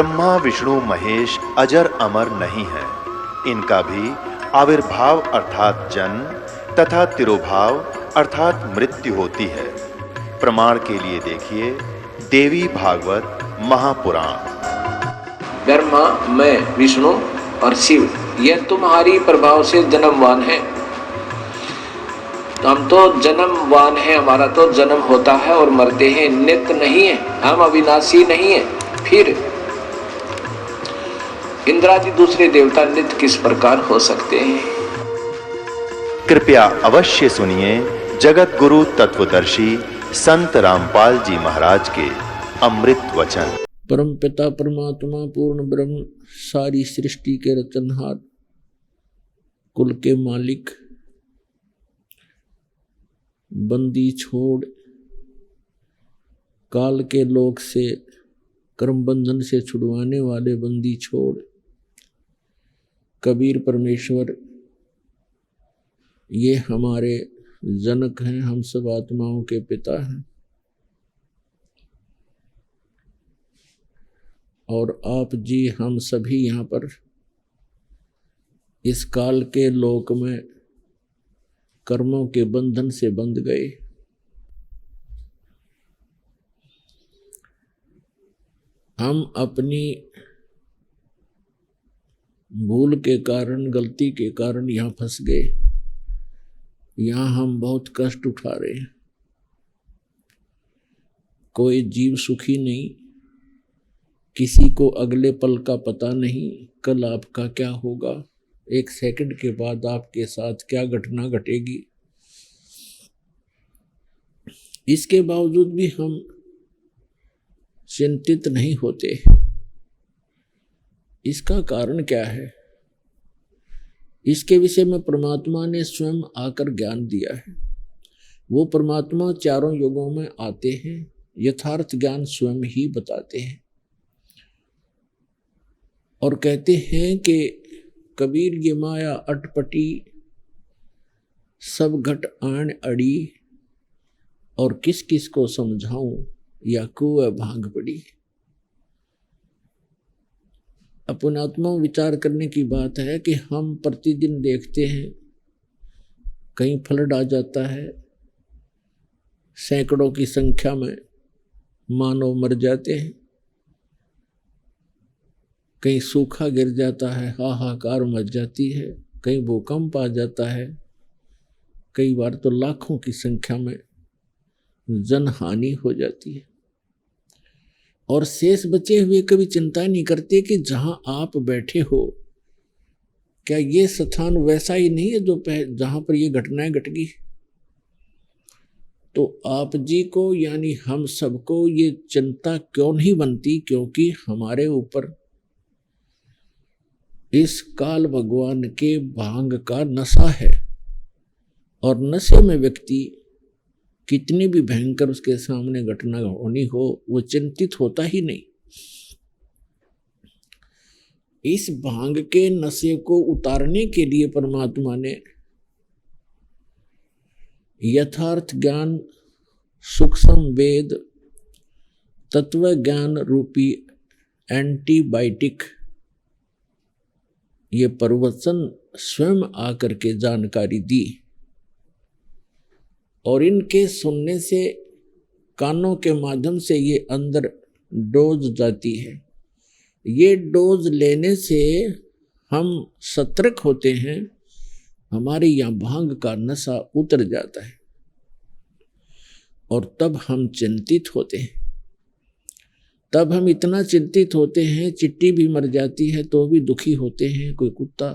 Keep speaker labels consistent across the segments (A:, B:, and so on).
A: ब्रह्मा विष्णु महेश अजर अमर नहीं है। इनका भी आविर्भाव अर्थात जन्म तथा तिरोभाव अर्थात मृत्यु होती है। प्रमाण के लिए देखिए देवी भागवत महापुराण।
B: ब्रह्मा, मैं, विष्णु और शिव, यह तुम्हारी प्रभाव से जन्मवान है। हम तो जन्मवान है, हमारा तो जन्म होता है और मरते हैं, नित्य नहीं है, हम अविनाशी नहीं है। फिर इंद्रादि दूसरे देवता नित्य किस प्रकार हो सकते हैं?
A: कृपया अवश्य सुनिए जगत गुरु तत्वदर्शी संत रामपाल जी महाराज के अमृत वचन।
C: परम पिता परमात्मा पूर्ण ब्रह्म, सारी सृष्टि के रचनहार, कुल के मालिक, बंदी छोड़ काल के लोक से कर्म बंधन से छुड़वाने वाले बंदी छोड़ कबीर परमेश्वर, ये हमारे जनक हैं, हम सब आत्माओं के पिता हैं। और आप जी हम सभी यहाँ पर इस काल के लोक में कर्मों के बंधन से बंध गए। हम अपनी भूल के कारण, गलती के कारण यहाँ फंस गए। यहाँ हम बहुत कष्ट उठा रहे हैं। कोई जीव सुखी नहीं, किसी को अगले पल का पता नहीं कल आपका क्या होगा, एक सेकंड के बाद आपके साथ क्या घटना घटेगी। इसके बावजूद भी हम चिंतित नहीं होते। इसका कारण क्या है? इसके विषय में परमात्मा ने स्वयं आकर ज्ञान दिया है। वो परमात्मा चारों युगों में आते हैं, यथार्थ ज्ञान स्वयं ही बताते हैं और कहते हैं कि कबीर ये माया अटपटी, सब घट आन अड़ी, और किस किस को समझाऊं, या कुएं भांग पड़ी। अपनात्मा विचार करने की बात है कि हम प्रतिदिन देखते हैं कहीं फ्लड आ जाता है, सैकड़ों की संख्या में मानव मर जाते हैं, कहीं सूखा गिर जाता है, हाहाकार मच जाती है, कहीं भूकंप आ जाता है, कई बार तो लाखों की संख्या में जनहानि हो जाती है। और शेष बचे हुए कभी चिंता नहीं करते कि जहां आप बैठे हो, क्या ये स्थान वैसा ही नहीं है जो जहां पर ये घटनाएं घट गई। तो आप जी को यानी हम सबको ये चिंता क्यों नहीं बनती? क्योंकि हमारे ऊपर इस काल भगवान के भांग का नशा है, और नशे में व्यक्ति कितनी भी भयंकर उसके सामने घटना होनी हो, वो चिंतित होता ही नहीं। इस भांग के नशे को उतारने के लिए परमात्मा ने यथार्थ ज्ञान, सूक्ष्म वेद, तत्व ज्ञान रूपी एंटीबायोटिक, ये प्रवचन स्वयं आकर के जानकारी दी। और इनके सुनने से, कानों के माध्यम से ये अंदर डोज जाती है। ये डोज लेने से हम सतर्क होते हैं, हमारे यहाँ भांग का नशा उतर जाता है और तब हम चिंतित होते हैं। तब हम इतना चिंतित होते हैं, चिट्टी भी मर जाती है तो भी दुखी होते हैं। कोई कुत्ता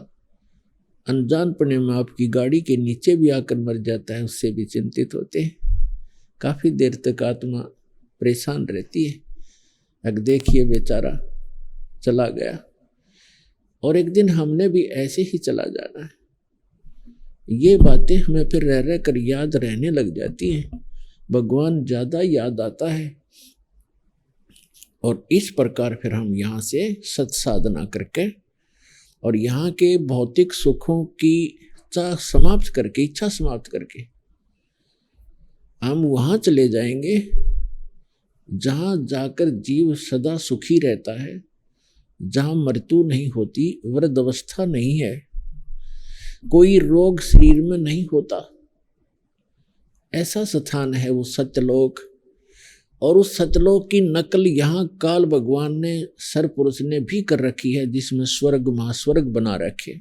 C: अनजानपने में आपकी गाड़ी के नीचे भी आकर मर जाता है, उससे भी चिंतित होते हैं। काफ़ी देर तक आत्मा परेशान रहती है। अब देखिए बेचारा चला गया, और एक दिन हमने भी ऐसे ही चला जाना है। ये बातें हमें फिर रह रह कर याद रहने लग जाती हैं। भगवान ज़्यादा याद आता है, और इस प्रकार फिर हम यहाँ से सत्साधना करके और यहाँ के भौतिक सुखों की इच्छा समाप्त करके हम वहाँ चले जाएंगे जहाँ जाकर जीव सदा सुखी रहता है, जहां मृत्यु नहीं होती, वृद्धावस्था नहीं है, कोई रोग शरीर में नहीं होता, ऐसा स्थान है वो सत्यलोक। और उस सत्यलोक की नकल यहाँ काल भगवान ने, सरपुरुष ने भी कर रखी है, जिसमें स्वर्ग महास्वर्ग बना रखे।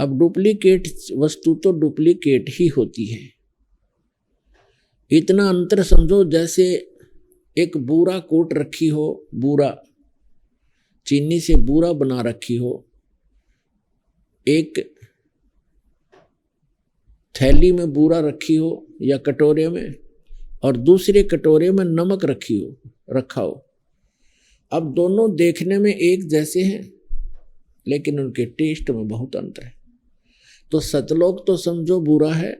C: अब डुप्लीकेट वस्तु तो डुप्लीकेट ही होती है। इतना अंतर समझो जैसे एक बूरा कोट रखी हो, बूरा चीनी से बूरा बना रखी हो, एक थैली में बूरा रखी हो या कटोरे में, और दूसरे कटोरे में नमक रखा हो। अब दोनों देखने में एक जैसे हैं, लेकिन उनके टेस्ट में बहुत अंतर है। तो सतलोक तो समझो बुरा है,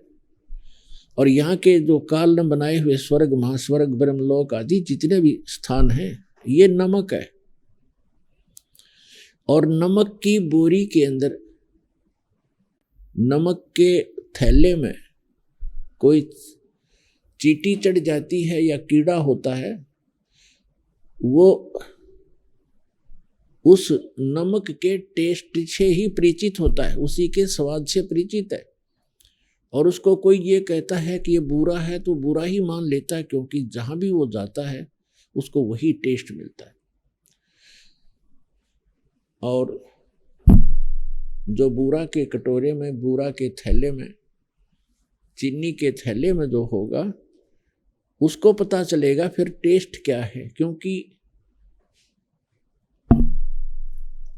C: और यहाँ के जो काल ने बनाए हुए स्वर्ग महास्वर्ग ब्रह्मलोक आदि जितने भी स्थान हैं, ये नमक है। और नमक की बोरी के अंदर, नमक के थैले में कोई चींटी चढ़ जाती है या कीड़ा होता है, वो उस नमक के टेस्ट से ही परिचित होता है, उसी के स्वाद से परिचित है। और उसको कोई ये कहता है कि ये बुरा है तो बुरा ही मान लेता है, क्योंकि जहां भी वो जाता है उसको वही टेस्ट मिलता है। और जो बूरा के कटोरे में, बूरा के थैले में, चीनी के थैले में जो होगा, उसको पता चलेगा फिर टेस्ट क्या है। क्योंकि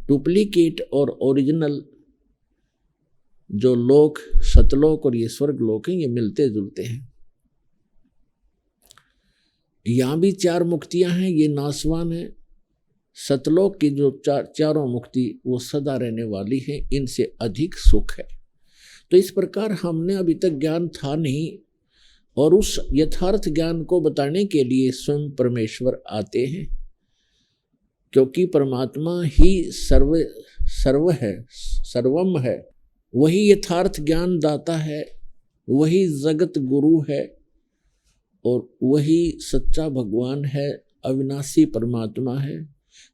C: डुप्लीकेट और ओरिजिनल जो लोक, सतलोक और ये स्वर्ग लोक हैं, ये मिलते जुलते हैं। यहां भी चार मुक्तियां हैं, ये नासवान है। सतलोक की जो चारों मुक्ति वो सदा रहने वाली है, इनसे अधिक सुख है। तो इस प्रकार हमने अभी तक ज्ञान था नहीं, और उस यथार्थ ज्ञान को बताने के लिए स्वयं परमेश्वर आते हैं, क्योंकि परमात्मा ही सर्व है, सर्वम है। वही यथार्थ ज्ञान दाता है, वही जगत गुरु है, और वही सच्चा भगवान है, अविनाशी परमात्मा है।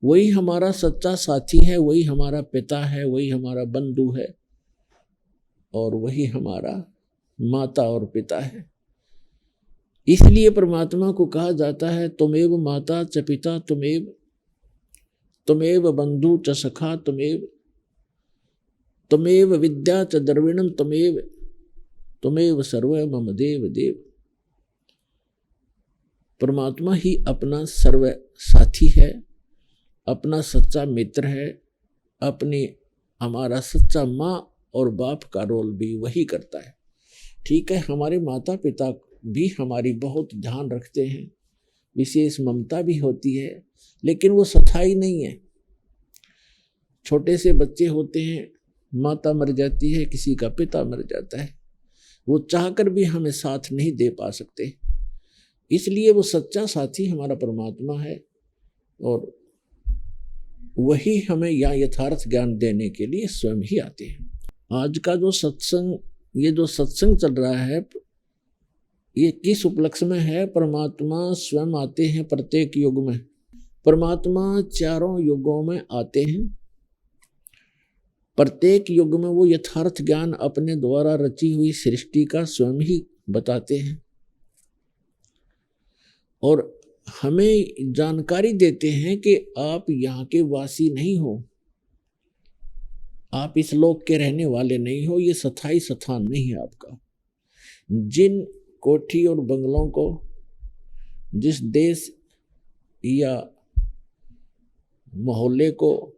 C: वही हमारा सच्चा साथी है, वही हमारा पिता है, वही हमारा बंधु है, और वही हमारा माता और पिता है। इसलिए परमात्मा को कहा जाता है, तुमेव माता च पिता तुमेव बंधु च सखा तुमेव विद्या च द्रविणम तुमेव सर्व मम देव देव। परमात्मा ही अपना सर्व साथी है, अपना सच्चा मित्र है, हमारा सच्चा माँ और बाप का रोल भी वही करता है। ठीक है, हमारे माता पिता भी हमारी बहुत ध्यान रखते हैं, विशेष ममता भी होती है, लेकिन वो स्थायी नहीं है। छोटे से बच्चे होते हैं, माता मर जाती है, किसी का पिता मर जाता है, वो चाहकर भी हमें साथ नहीं दे पा सकते। इसलिए वो सच्चा साथी हमारा परमात्मा है, और वही हमें यहाँ यथार्थ ज्ञान देने के लिए स्वयं ही आते हैं। आज का जो सत्संग, ये जो सत्संग चल रहा है, ये किस उपलक्ष्य में है? परमात्मा स्वयं आते हैं प्रत्येक युग में। परमात्मा चारों युगों में आते हैं। प्रत्येक युग में वो यथार्थ ज्ञान अपने द्वारा रची हुई सृष्टि का स्वयं ही बताते हैं, और हमें जानकारी देते हैं कि आप यहाँ के वासी नहीं हो, आप इस लोक के रहने वाले नहीं हो, ये स्थायी स्थान नहीं है आपका। जिन कोठी और बंगलों को, जिस देश या मोहल्ले को,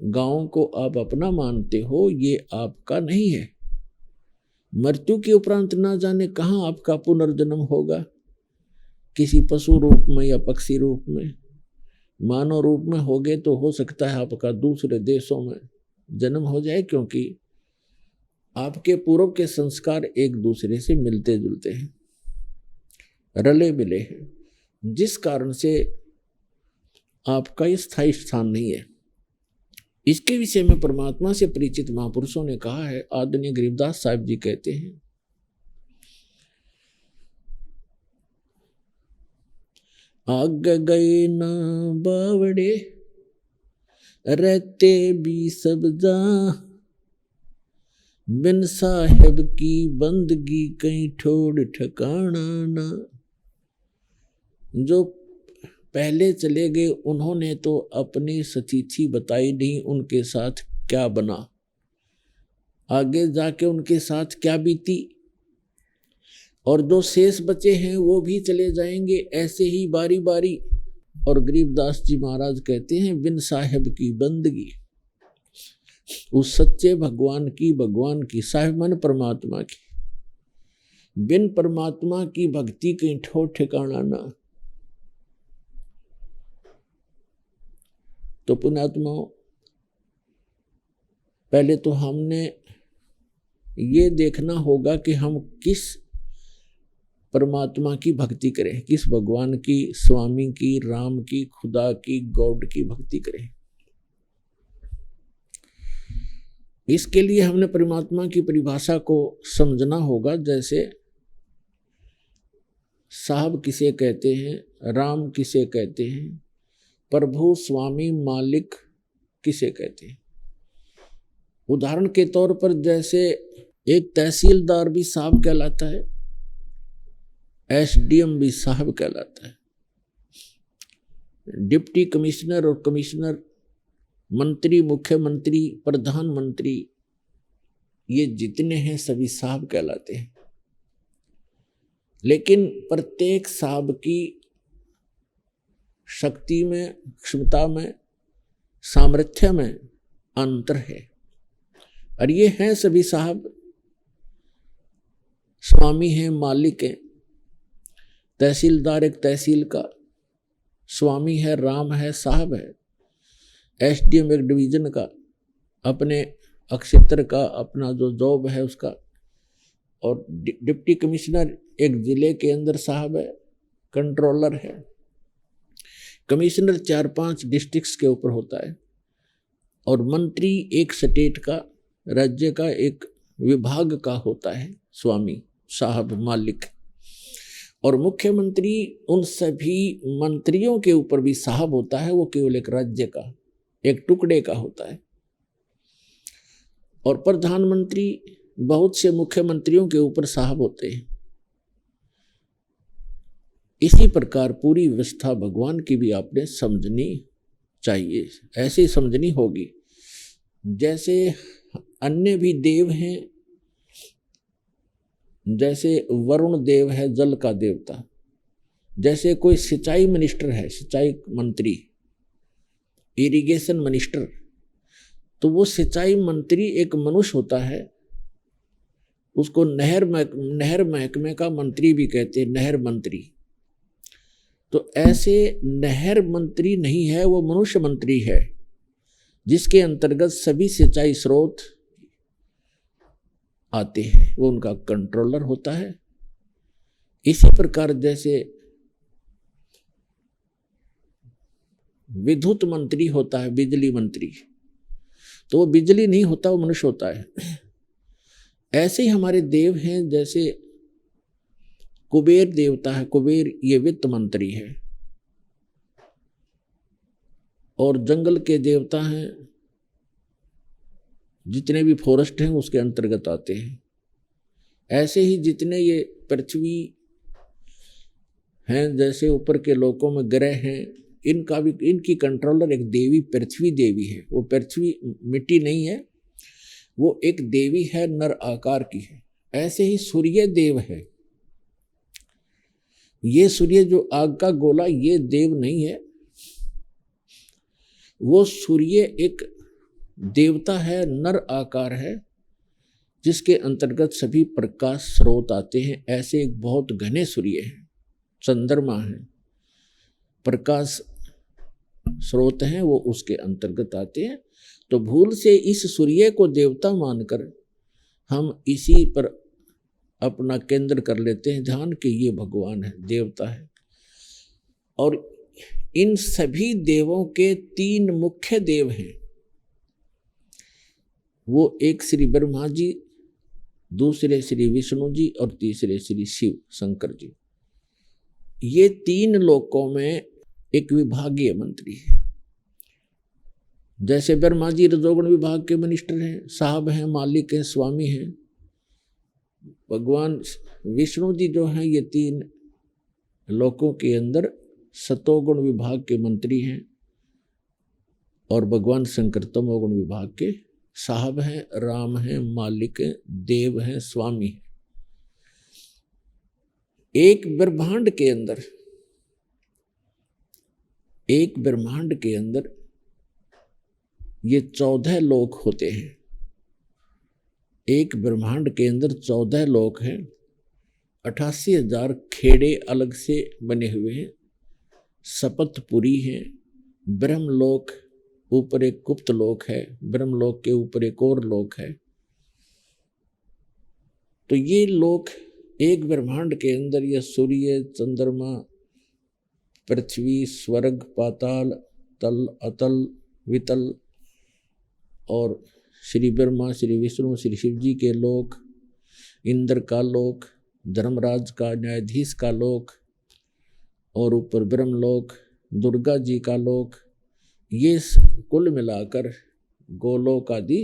C: गांव को आप अपना मानते हो, ये आपका नहीं है। मृत्यु के उपरांत ना जाने कहाँ आपका पुनर्जन्म होगा, किसी पशु रूप में या पक्षी रूप में, मानव रूप में हो गए तो हो सकता है आपका दूसरे देशों में जन्म हो जाए, क्योंकि आपके पूर्व के संस्कार एक दूसरे से मिलते जुलते हैं, रले मिले हैं, जिस कारण से आपका ये स्थायी स्थान नहीं है। इसके विषय में परमात्मा से परिचित महापुरुषों ने कहा है। आदरणीय गरीबदास साहिब जी कहते हैं, आग गए न बावड़े रहते भी सब जहां, बिन साहेब की बंदगी कहीं ठोड़ ठिकाना ना। जो पहले चले गए उन्होंने तो अपनी स्थिति बताई नहीं, उनके साथ क्या बना, आगे जाके उनके साथ क्या बीती। और जो शेष बचे हैं वो भी चले जाएंगे ऐसे ही बारी बारी। और गरीबदास जी महाराज कहते हैं बिन साहेब की बंदगी, उस सच्चे भगवान की, साहिब मन परमात्मा की, बिन परमात्मा की भक्ति कहीं ठोर ठिकाना ना। तो पुण्यात्माओं, पहले तो हमने ये देखना होगा कि हम किस परमात्मा की भक्ति करें, किस भगवान की, स्वामी की, राम की, खुदा की, गॉड की भक्ति करें। इसके लिए हमने परमात्मा की परिभाषा को समझना होगा। जैसे साहब किसे कहते हैं, राम किसे कहते हैं, प्रभु, स्वामी, मालिक किसे कहते हैं। उदाहरण के तौर पर जैसे एक तहसीलदार भी साहब कहलाता है, एसडीएम भी साहब कहलाता है, डिप्टी कमिश्नर और कमिश्नर, मंत्री, मुख्यमंत्री, प्रधानमंत्री, ये जितने हैं सभी साहब कहलाते हैं। लेकिन प्रत्येक साहब की शक्ति में, क्षमता में, सामर्थ्य में अंतर है। और ये हैं सभी साहब, स्वामी हैं, मालिक हैं। तहसीलदार एक तहसील का स्वामी है, राम है, साहब है। एसडीएम एक डिवीजन का, अपने क्षेत्र का अपना जो जॉब है उसका। और डिप्टी कमिश्नर एक जिले के अंदर साहब है, कंट्रोलर है। कमिश्नर 4-5 डिस्ट्रिक्ट्स के ऊपर होता है। और मंत्री एक स्टेट का, राज्य का, एक विभाग का होता है स्वामी, साहब, मालिक। और मुख्यमंत्री उन सभी मंत्रियों के ऊपर भी साहब होता है, वो केवल एक राज्य का, एक टुकड़े का होता है। और प्रधानमंत्री बहुत से मुख्यमंत्रियों के ऊपर साहब होते हैं। इसी प्रकार पूरी व्यवस्था भगवान की भी आपने समझनी चाहिए, ऐसे समझनी होगी। जैसे अन्य भी देव हैं, जैसे वरुण देव है, जल का देवता। जैसे कोई सिंचाई मिनिस्टर है, सिंचाई मंत्री, इरिगेशन मिनिस्टर, तो वो सिंचाई मंत्री एक मनुष्य होता है। उसको नहर महकमे का मंत्री भी कहते हैं, नहर मंत्री। तो ऐसे नहर मंत्री नहीं है, वो मनुष्य मंत्री है, जिसके अंतर्गत सभी सिंचाई स्रोत आते हैं, वो उनका कंट्रोलर होता है। इसी प्रकार जैसे विद्युत मंत्री होता है, बिजली मंत्री, तो वो बिजली नहीं होता, वो मनुष्य होता है। ऐसे ही हमारे देव हैं, जैसे कुबेर देवता है, कुबेर ये वित्त मंत्री है। और जंगल के देवता हैं, जितने भी फॉरेस्ट हैं उसके अंतर्गत आते हैं। ऐसे ही जितने ये पृथ्वी हैं, जैसे ऊपर के लोकों में ग्रह हैं, इनका भी, इनकी कंट्रोलर एक देवी पृथ्वी देवी है। वो पृथ्वी मिट्टी नहीं है, वो एक देवी है, नर आकार की है। ऐसे ही सूर्य देव है। ये सूर्य जो आग का गोला, ये देव नहीं है, वो सूर्य एक देवता है, नर आकार है, जिसके अंतर्गत सभी प्रकाश स्रोत आते हैं। ऐसे एक बहुत घने सूर्य हैं, चंद्रमा है, प्रकाश स्रोत हैं, वो उसके अंतर्गत आते हैं। तो भूल से इस सूर्य को देवता मानकर हम इसी पर अपना केंद्र कर लेते हैं ध्यान कि ये भगवान है, देवता है। और इन सभी देवों के 3 मुख्य देव हैं। वो एक श्री ब्रह्मा जी, दूसरे श्री विष्णु जी और तीसरे श्री शिव शंकर जी। ये 3 लोकों में एक विभागीय मंत्री है। जैसे ब्रह्मा जी रजोगुण विभाग के मिनिस्टर हैं, साहब हैं, मालिक हैं, स्वामी हैं। भगवान विष्णु जी जो हैं ये 3 लोकों के अंदर सतोगुण विभाग के मंत्री हैं और भगवान शंकर तमोगुण विभाग के साहब हैं, राम हैं, मालिक हैं, देव हैं, स्वामी हैं। एक ब्रह्मांड के अंदर ये 14 लोक होते हैं। एक ब्रह्मांड के अंदर 14 लोक हैं। 88,000 खेड़े अलग से बने हुए हैं। सपतपुरी है, ब्रह्मलोक, ऊपर एक गुप्त लोक है, ब्रह्मलोक के ऊपर एक और लोक है। तो ये लोक एक ब्रह्मांड के अंदर ये सूर्य, चंद्रमा, पृथ्वी, स्वर्ग, पाताल, तल, अतल, वितल और श्री ब्रह्मा, श्री विष्णु, श्री शिव जी के लोक, इंद्र का लोक, धर्मराज का, न्यायाधीश का लोक और ऊपर ब्रह्मलोक, दुर्गा जी का लोक, ये कुल मिलाकर गोलोक आदि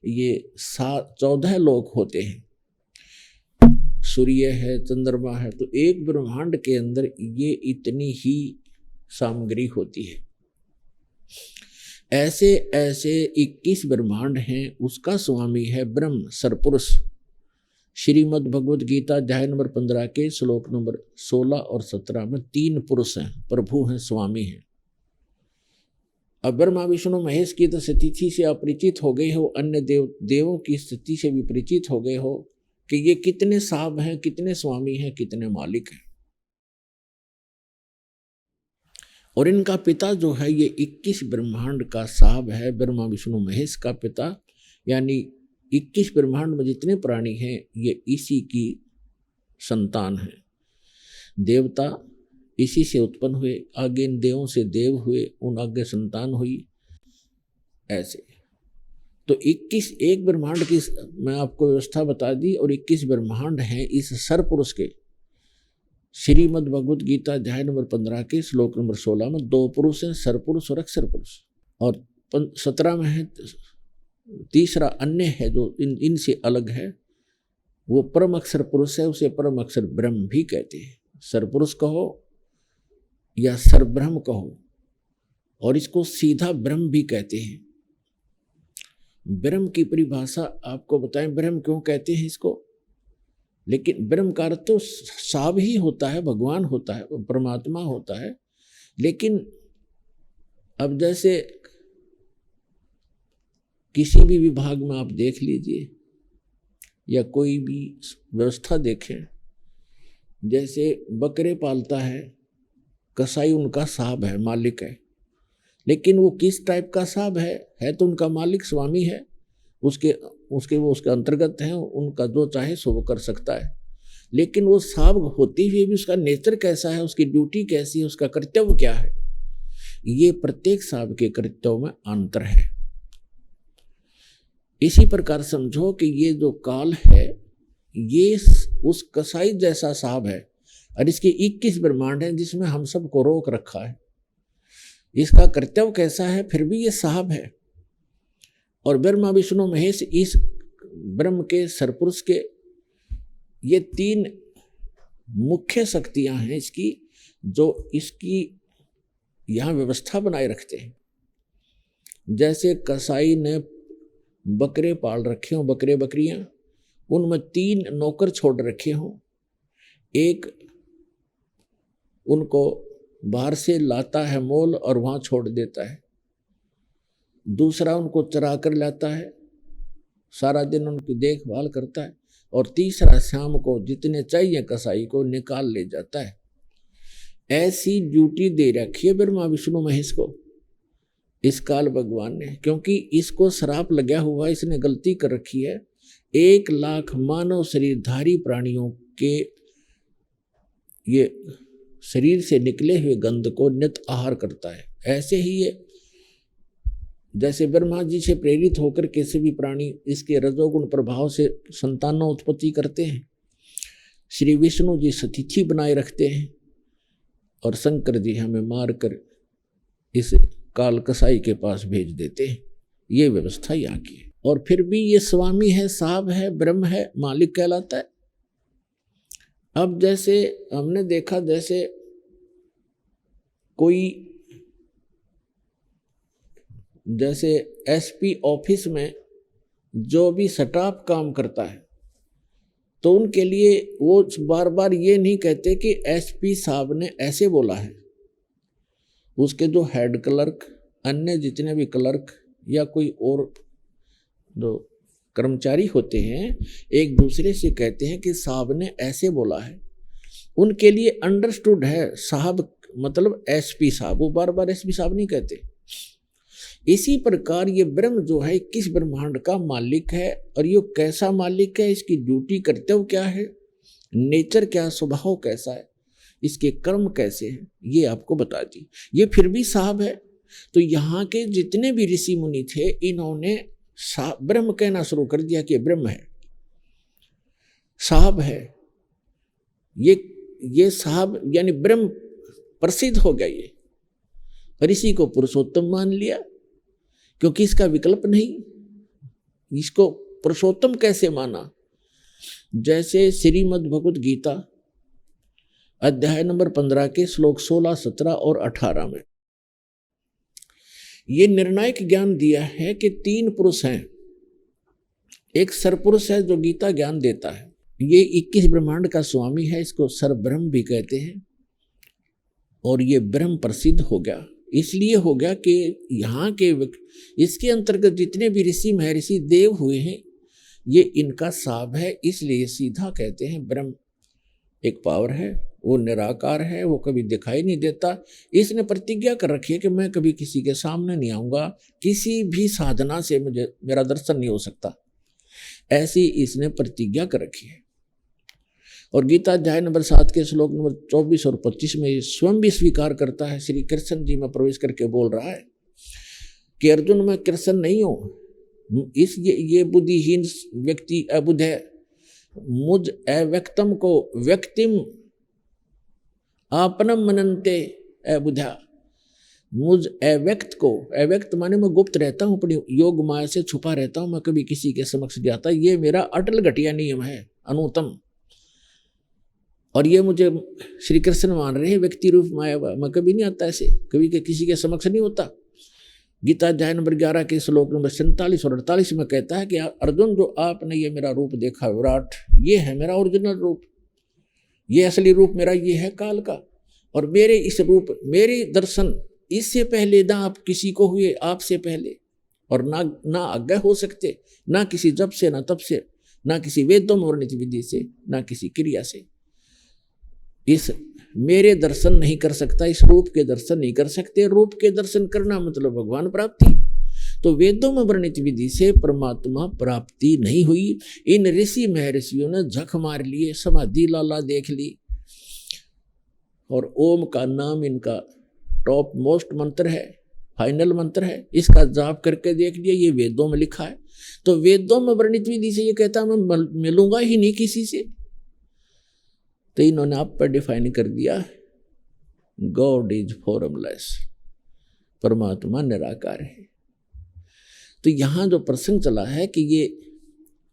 C: ये 14 लोक होते हैं। सूर्य है, चंद्रमा है, तो एक ब्रह्मांड के अंदर ये इतनी ही सामग्री होती है। ऐसे ऐसे 21 ब्रह्मांड हैं, उसका स्वामी है ब्रह्म सरपुरुष। श्रीमद् भगवद गीता अध्याय नंबर 15 के श्लोक नंबर 16 और 17 में 3 पुरुष हैं, प्रभु हैं, स्वामी हैं। अब ब्रह्मा विष्णु महेश की तो स्थिति से अपरिचित हो गए हो, अन्य देवों की स्थिति से भी परिचित हो गए हो कि ये कितने साहब हैं, कितने स्वामी हैं, कितने मालिक हैं। और इनका पिता जो है ये 21 ब्रह्मांड का साहब है, ब्रह्मा विष्णु महेश का पिता, यानी 21 ब्रह्मांड में जितने प्राणी हैं ये इसी की संतान है। देवता इसी से उत्पन्न हुए, आगे इन देवों से देव हुए, उन आगे संतान हुई, ऐसे। तो 21 एक ब्रह्मांड की मैं आपको व्यवस्था बता दी और 21 ब्रह्मांड हैं इस सरपुरुष के। श्रीमद् भगवद गीता अध्याय नंबर 15 के श्लोक नंबर 16 में 2 पुरुष हैं, सरपुरुष और अक्षर पुरुष, और 17 में है तीसरा अन्य है जो इनसे अलग है, वो परम अक्षर पुरुष है, उसे परम अक्षर ब्रह्म भी कहते हैं। सरपुरुष कहो या सरब्रह्म कहो, और इसको सीधा ब्रह्म भी कहते हैं। ब्रह्म की परिभाषा आपको बताएं, ब्रह्म क्यों कहते हैं इसको। लेकिन ब्रह्म का अर्थ तो साब ही होता है, भगवान होता है, परमात्मा होता है। लेकिन अब जैसे किसी भी विभाग में आप देख लीजिए या कोई भी व्यवस्था देखें, जैसे बकरे पालता है कसाई, उनका साहब है, मालिक है। लेकिन वो किस टाइप का साहब है तो उनका मालिक स्वामी है, उसके अंतर्गत हैं, उनका जो चाहे सो वो कर सकता है। लेकिन वो साहब होते हुए भी उसका नेचर कैसा है, उसकी ड्यूटी कैसी है, उसका कर्तव्य क्या है, ये प्रत्येक साहब के कर्तव्य में अंतर है। इसी प्रकार समझो कि ये जो काल है ये उस कसाई जैसा साहब है और इसके 21 ब्रह्मांड हैं जिसमें हम सबको रोक रखा है। इसका कर्तव्य कैसा है, फिर भी ये साहब है। और ब्रह्मा विष्णु महेश इस ब्रह्म के सरपुरुष के ये 3 मुख्य शक्तियां हैं इसकी, जो इसकी यहाँ व्यवस्था बनाए रखते हैं। जैसे कसाई ने बकरे पाल रखे हों, बकरे बकरियां, उनमें 3 नौकर छोड़ रखे हों। एक उनको बाहर से लाता है मोल और वहाँ छोड़ देता है, दूसरा उनको चरा कर लाता है, सारा दिन उनकी देखभाल करता है, और तीसरा शाम को जितने चाहिए कसाई को निकाल ले जाता है। ऐसी ड्यूटी दे रखी है ब्रह्मा विष्णु महेश को इस काल भगवान ने, क्योंकि इसको श्राप लगा हुआ, इसने गलती कर रखी है। 1 लाख मानव शरीरधारी प्राणियों के ये शरीर से निकले हुए गंध को नित आहार करता है। ऐसे ही ये जैसे ब्रह्मा जी से प्रेरित होकर किसी भी प्राणी इसके रजोगुण प्रभाव से संतानों उत्पत्ति करते हैं, श्री विष्णु जी सतिथि बनाए रखते हैं और शंकर जी हमें मारकर इस काल कसाई के पास भेज देते हैं। ये व्यवस्था यहाँ की है। और फिर भी ये स्वामी है, साहब है, ब्रह्म है, मालिक कहलाता है। अब जैसे हमने देखा, जैसे कोई जैसे एसपी ऑफिस में जो भी स्टाफ काम करता है तो उनके लिए वो बार बार ये नहीं कहते कि एसपी साहब ने ऐसे बोला है। उसके जो हेड क्लर्क, अन्य जितने भी क्लर्क या कोई और जो कर्मचारी होते हैं, एक दूसरे से कहते हैं कि साहब ने ऐसे बोला है। उनके लिए अंडरस्टूड है साहब मतलब एसपी साहब, वो बार बार एसपी साहब नहीं कहते। इसी प्रकार ये ब्रह्म जो है 21 ब्रह्मांड का मालिक है। और ये कैसा मालिक है, इसकी ड्यूटी कर्तव्य क्या है, नेचर क्या, स्वभाव कैसा है, इसके कर्म कैसे हैं, ये आपको बता दी। ये फिर भी साहब है। तो यहाँ के जितने भी ऋषि मुनि थे, इन्होंने ब्रह्म कहना शुरू कर दिया कि ब्रह्म है, साहब है। ये साहब यानी ब्रह्म प्रसिद्ध हो गया ये, और इसी को पुरुषोत्तम मान लिया, क्योंकि इसका विकल्प नहीं। इसको पुरुषोत्तम कैसे माना? जैसे श्रीमद् भगवत गीता अध्याय नंबर 15 के श्लोक 16, 17 और 18 में ये निर्णायक ज्ञान दिया है कि 3 पुरुष हैं। एक सरपुरुष है जो गीता ज्ञान देता है, ये 21 ब्रह्मांड का स्वामी है, इसको सरब्रह्म भी कहते हैं। और ये ब्रह्म प्रसिद्ध हो गया, इसलिए हो गया कि यहाँ के इसके अंतर्गत जितने भी ऋषि महर्षि देव हुए हैं, ये इनका साहब है। इसलिए सीधा कहते हैं ब्रह्म एक पावर है, वो निराकार है, वो कभी दिखाई नहीं देता। इसने प्रतिज्ञा कर रखी है कि मैं कभी किसी के सामने नहीं आऊँगा, किसी भी साधना से मेरा दर्शन नहीं हो सकता, ऐसी इसने प्रतिज्ञा कर रखी है। और गीता अध्याय नंबर 7 के श्लोक नंबर 24 और 25 में स्वयं भी स्वीकार करता है, श्री कृष्ण जी में प्रवेश करके बोल रहा है कि अर्जुन मैं कृष्ण नहीं हूँ। ये बुद्धिहीन व्यक्ति अबुध है, मुझ अव्यक्तम को व्यक्तिम आपनम मनन्ते अबुधा। मुझ अव्यक्त को, अव्यक्त माने मैं गुप्त रहता हूँ, अपनी योग माया से छुपा रहता हूँ, मैं कभी किसी के समक्ष नहीं आता। ये मेरा अटल घटिया नियम है, अनुतम। और ये मुझे श्री कृष्ण मान रहे हैं व्यक्ति रूप माया, मैं कभी नहीं आता ऐसे, कभी के किसी के समक्ष नहीं होता। गीता अध्याय नंबर 11 के श्लोक नंबर 47 और 48 में कहता है कि अर्जुन जो आपने ये मेरा रूप देखा विराट, ये है मेरा ओरिजिनल रूप, ये असली रूप मेरा ये है काल का। और मेरे इस रूप, मेरे दर्शन इससे पहले ना आप किसी को हुए, आपसे पहले, और ना आज्ञा हो सकते, ना किसी जप से, ना तप से, ना किसी वेदों में वर्णित विधि से, ना किसी क्रिया से। इस मेरे दर्शन नहीं कर सकता, इस रूप के दर्शन नहीं कर सकते। रूप के दर्शन करना मतलब भगवान प्राप्ति। तो वेदों में वर्णित विधि से परमात्मा प्राप्ति नहीं हुई। इन ऋषि महर्षियों ने झक मार लिए, समाधि लाला देख ली, और ओम का नाम इनका टॉप मोस्ट मंत्र है, फाइनल मंत्र है, इसका जाप करके देख लिया, ये वेदों में लिखा है। तो वेदों में वर्णित विधि से ये कहता मैं मिलूंगा ही नहीं किसी से। तो इन्होंने आप पर डिफाइन कर दिया, गॉड इज फॉर्मलेस, परमात्मा निराकार है। तो यहाँ जो प्रसंग चला है कि ये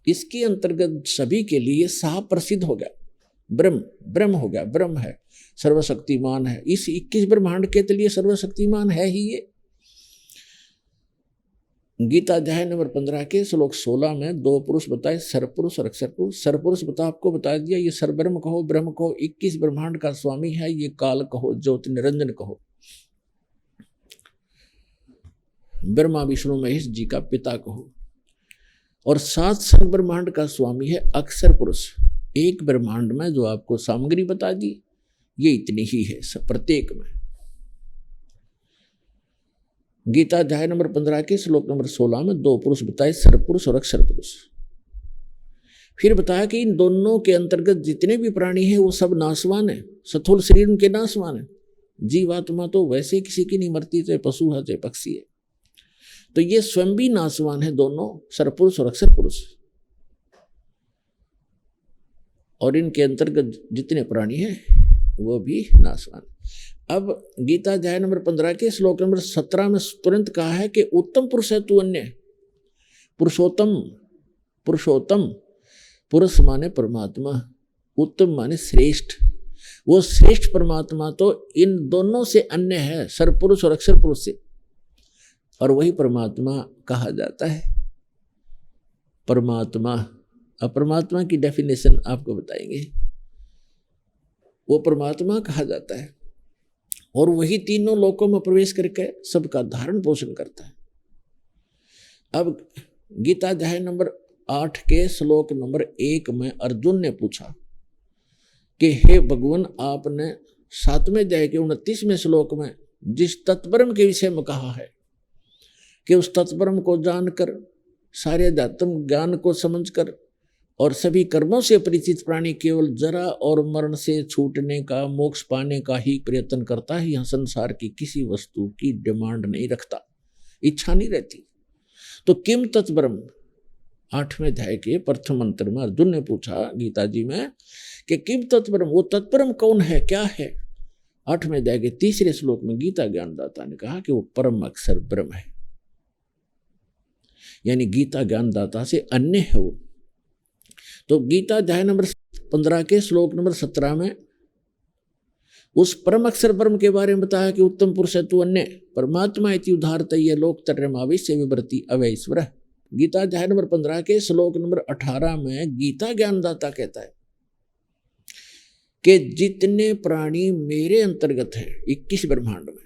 C: इसके अंतर्गत सभी के लिए साफ प्रसिद्ध हो गया, ब्रह्म हो गया, ब्रह्म है, सर्वशक्तिमान है। इस 21 ब्रह्मांड के लिए सर्वशक्तिमान है ही ये। गीता अध्याय नंबर 15 के श्लोक 16 में 2 पुरुष बताए, सरपुरुष और अक्षरपुरुष। सरपुरुष आपको बता दिया, ये सरब्रह्म कहो, ब्रह्म कहो, 21 ब्रह्मांड का स्वामी है, ये काल कहो, ज्योति निरंजन कहो, ब्रह्मा विष्णु महेश जी का पिता कहो। और 7 संग ब्रह्मांड का स्वामी है अक्षर पुरुष। एक ब्रह्मांड में जो आपको सामग्री बता दी, ये इतनी ही है प्रत्येक में। गीता अध्याय नंबर 15 के श्लोक नंबर 16 में 2 पुरुष बताए, सरपुरुष और अक्षर पुरुष। फिर बताया कि इन दोनों के अंतर्गत जितने भी प्राणी हैं वो सब नाशवान है, स्थूल शरीर उनके नाशवान है। जीवात्मा तो वैसे किसी की नहीं मरती, चाहे पशु है चाहे पक्षी है। तो ये स्वयं भी नाशवान है, दोनों सरपुरुष और अक्षर पुरुष। और इनके अंतर्गत जितने प्राणी हैं वो भी नाशवान। अब गीता अध्याय नंबर 15 के श्लोक नंबर 17 में तुरंत कहा है कि उत्तम पुरुष है तू अन्य। पुरुषोत्तम, पुरुषोत्तम, पुरुष माने परमात्मा, उत्तम माने श्रेष्ठ। वो श्रेष्ठ परमात्मा तो इन दोनों से अन्य है, सरपुरुष और अक्षर पुरुष से, और वही परमात्मा कहा जाता है परमात्मा। अब परमात्मा की डेफिनेशन आपको बताएंगे। वो परमात्मा कहा जाता है और वही तीनों लोकों में प्रवेश करके सबका धारण पोषण करता है। अब गीता अध्याय नंबर 8 के श्लोक नंबर 1 में अर्जुन ने पूछा कि हे भगवान, आपने 7वें अध्याय के 29वें श्लोक में जिस तत्परम के विषय में कहा है कि उस तत्परम को जानकर, सारे अध्यात्म ज्ञान को समझकर और सभी कर्मों से परिचित प्राणी केवल जरा और मरण से छूटने का, मोक्ष पाने का ही प्रयत्न करता है। यह संसार की किसी वस्तु की डिमांड नहीं रखता, इच्छा नहीं रहती। तो किम तत्परम, 8वें अध्याय के प्रथम मंत्र में अर्जुन ने पूछा गीता जी में कि किम तत्परम, वो तत्परम कौन है, क्या है। 8वें अध्याय के 3रे श्लोक में गीता ज्ञानदाता ने कहा कि वो परम अक्षर ब्रह्म है, यानी गीता ज्ञानदाता से अन्य है वो। तो गीता अध्याय नंबर 15 के श्लोक नंबर 17 में उस परम अक्षर ब्रह्म के बारे में बताया कि उत्तम पुरुष है तू अन्य, परमात्मा इति उदाहरत ये लोक तर्यमाविश्य विवृति अवैश्वर। गीता अध्याय नंबर 15 के श्लोक नंबर 18 में गीता ज्ञानदाता कहता है कि जितने प्राणी मेरे अंतर्गत हैं 21 ब्रह्मांड में,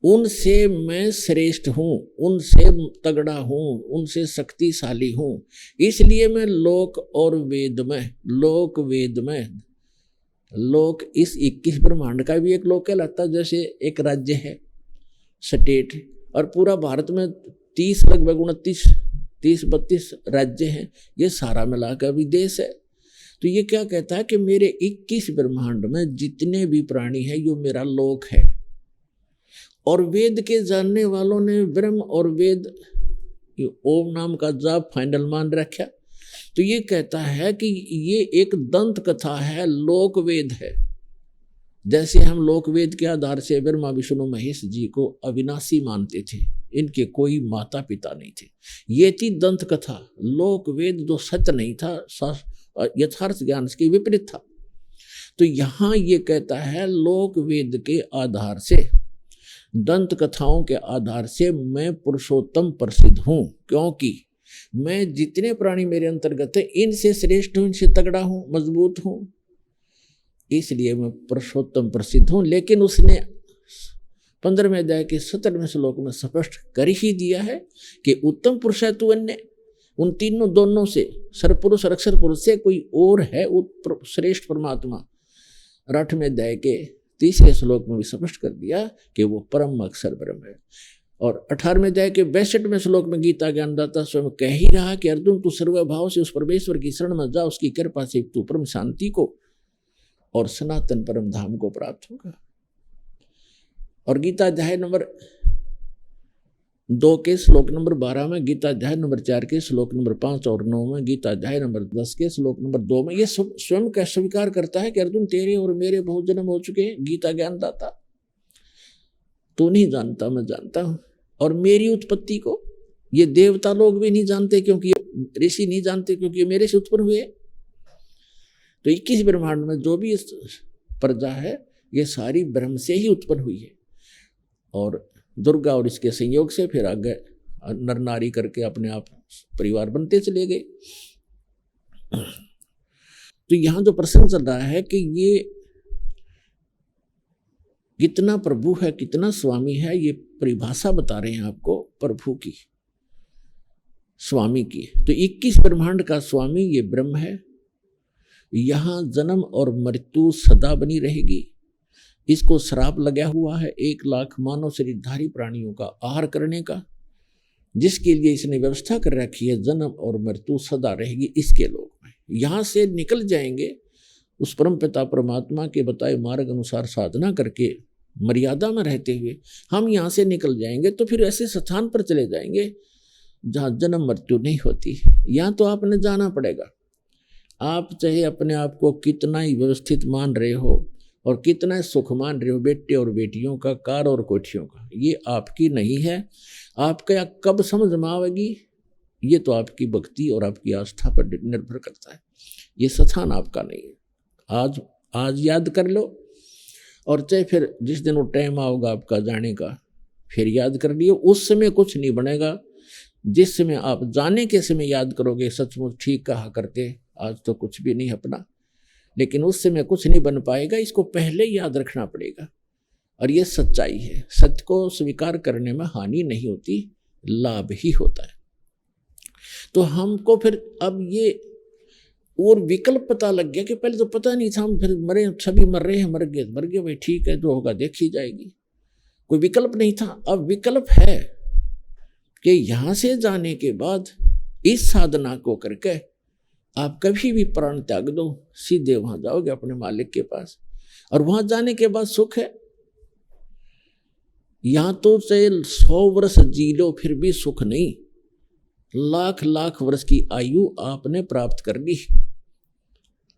C: उनसे मैं श्रेष्ठ हूँ, उनसे तगड़ा हूँ, उनसे शक्तिशाली हूँ। इसलिए मैं लोक और वेद में, लोक वेद में, लोक इस 21 ब्रह्मांड का भी एक लोक कहलाता है। जैसे एक राज्य है, स्टेट, और पूरा भारत में 30 लगभग 29-32 राज्य हैं, ये सारा मिलाकर भी देश है। तो ये क्या कहता है कि मेरे 21 ब्रह्मांड में जितने भी प्राणी हैं यो मेरा लोक है। और वेद के जानने वालों ने ब्रह्म और वेद ओम नाम का जाप फाइनल मान रखा। तो ये कहता है कि ये एक दंत कथा है, लोक वेद है। जैसे हम लोक वेद के आधार से ब्रह्मा विष्णु महेश जी को अविनाशी मानते थे, इनके कोई माता पिता नहीं थे, ये थी दंत कथा। लोक वेद जो सत्य नहीं था, यथार्थ ज्ञान इसके विपरीत था। तो यहाँ ये कहता है लोक वेद के आधार से, दंत कथाओं के आधार से मैं पुरुषोत्तम प्रसिद्ध हूँ, क्योंकि मैं जितने प्राणी मेरे अंतर्गत है इनसे श्रेष्ठ हूँ, इनसे तगड़ा हूँ, मजबूत हूँ, इसलिए मैं पुरुषोत्तम प्रसिद्ध हूँ। लेकिन उसने 15वें अध्याय के 17वें श्लोक में स्पष्ट कर ही दिया है कि उत्तम पुरुष है तू अन्य। उन तीनों दोनों से, सरपुरुष और अक्षर पुरुष से कोई और है श्रेष्ठ परमात्मा। 8वें अध्याय के 3रे श्लोक में भी स्पष्ट कर दिया कि वो परम अक्षर ब्रह्म है। और 18वें अध्याय के 62वें श्लोक में गीता ज्ञानदाता स्वयं कह ही रहा कि अर्जुन तू सर्वभाव से उस परमेश्वर की शरण में जा, उसकी कृपा से तू परम शांति को और सनातन परम धाम को प्राप्त होगा। और गीता अध्याय नंबर 2 के श्लोक नंबर 12 में, गीता अध्याय नंबर 4 के श्लोक नंबर 5 और 9 में, गीता अध्याय नंबर 10 के श्लोक नंबर 2 में ये स्वयं का स्वीकार करता है कि अर्जुन तेरे और मेरे बहुत जन्म हो चुके हैं। गीता ज्ञानदाता, तू नहीं जानता, मैं जानता हूँ। और मेरी उत्पत्ति को ये देवता लोग भी नहीं जानते, क्योंकि ऋषि नहीं जानते, क्योंकि ये मेरे से उत्पन्न हुए। तो 21 ब्रह्मांड में जो भी प्रजा है ये सारी ब्रह्म से ही उत्पन्न हुई है। और दुर्गा और इसके संयोग से फिर आगे नर नारी करके अपने आप परिवार बनते चले गए। तो यहाँ जो प्रसंग चल रहा है कि ये कितना प्रभु है, कितना स्वामी है, ये परिभाषा बता रहे हैं आपको प्रभु की, स्वामी की। तो 21 ब्रह्मांड का स्वामी ये ब्रह्म है। यहाँ जन्म और मृत्यु सदा बनी रहेगी। इसको श्राप लगा हुआ है 1 लाख मानव शरीरधारी प्राणियों का आहार करने का, जिसके लिए इसने व्यवस्था कर रखी है। जन्म और मृत्यु सदा रहेगी इसके लोक में। यहाँ से निकल जाएंगे उस परम पिता परमात्मा के बताए मार्ग अनुसार साधना करके मर्यादा में रहते हुए हम यहाँ से निकल जाएंगे, तो फिर ऐसे स्थान पर चले जाएंगे जहाँ जन्म मृत्यु नहीं होती। यहाँ तो आपने जाना पड़ेगा। आप चाहे अपने आप को कितना ही व्यवस्थित मान रहे हो और कितना सुख मान रहे हो बेटे और बेटियों का, कार और कोठियों का, ये आपकी नहीं है। आपका कब समझ में आवेगी, ये तो आपकी भक्ति और आपकी आस्था पर निर्भर करता है। ये स्थान आपका नहीं है। आज याद कर लो, और चाहे फिर जिस दिन वो टाइम आओगा आपका जाने का, फिर याद कर लियो। उस समय कुछ नहीं बनेगा। जिस समय आप जाने के समय याद करोगे, सचमुच ठीक कहा करते, आज तो कुछ भी नहीं अपना, लेकिन उस समय कुछ नहीं बन पाएगा। इसको पहले याद रखना पड़ेगा। और ये सच्चाई है। सत्य को स्वीकार करने में हानि नहीं होती, लाभ ही होता है। तो हमको फिर अब ये और विकल्प पता लग गया कि पहले तो पता नहीं था, हम फिर मरे, सभी मर रहे हैं, मर गए भाई, ठीक है, जो होगा देखी जाएगी। कोई विकल्प नहीं था। अब विकल्प है कि यहां से जाने के बाद इस साधना को करके आप कभी भी प्राण त्याग दो, सीधे वहां जाओगे अपने मालिक के पास। और वहां जाने के बाद सुख है। यहां तो चाहे 100 वर्ष जी लो फिर भी सुख नहीं। लाख लाख वर्ष की आयु आपने प्राप्त कर ली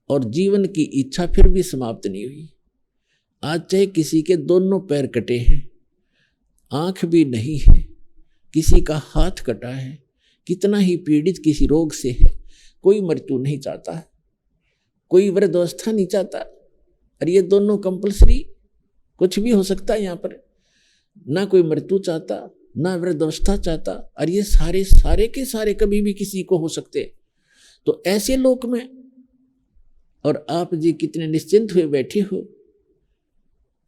C: और जीवन की इच्छा फिर भी समाप्त नहीं हुई। आज चाहे किसी के दोनों पैर कटे हैं, आंख भी नहीं है, किसी का हाथ कटा है, कितना ही पीड़ित किसी रोग से है, कोई मृत्यु नहीं चाहता, कोई वृद्धावस्था नहीं चाहता। और ये दोनों कंपलसरी, कुछ भी हो सकता है यहाँ पर। ना कोई मृत्यु चाहता, ना वृद्धावस्था चाहता, और ये सारे के सारे कभी भी किसी को हो सकते। तो ऐसे लोक में और आप जी कितने निश्चिंत हुए बैठे हो।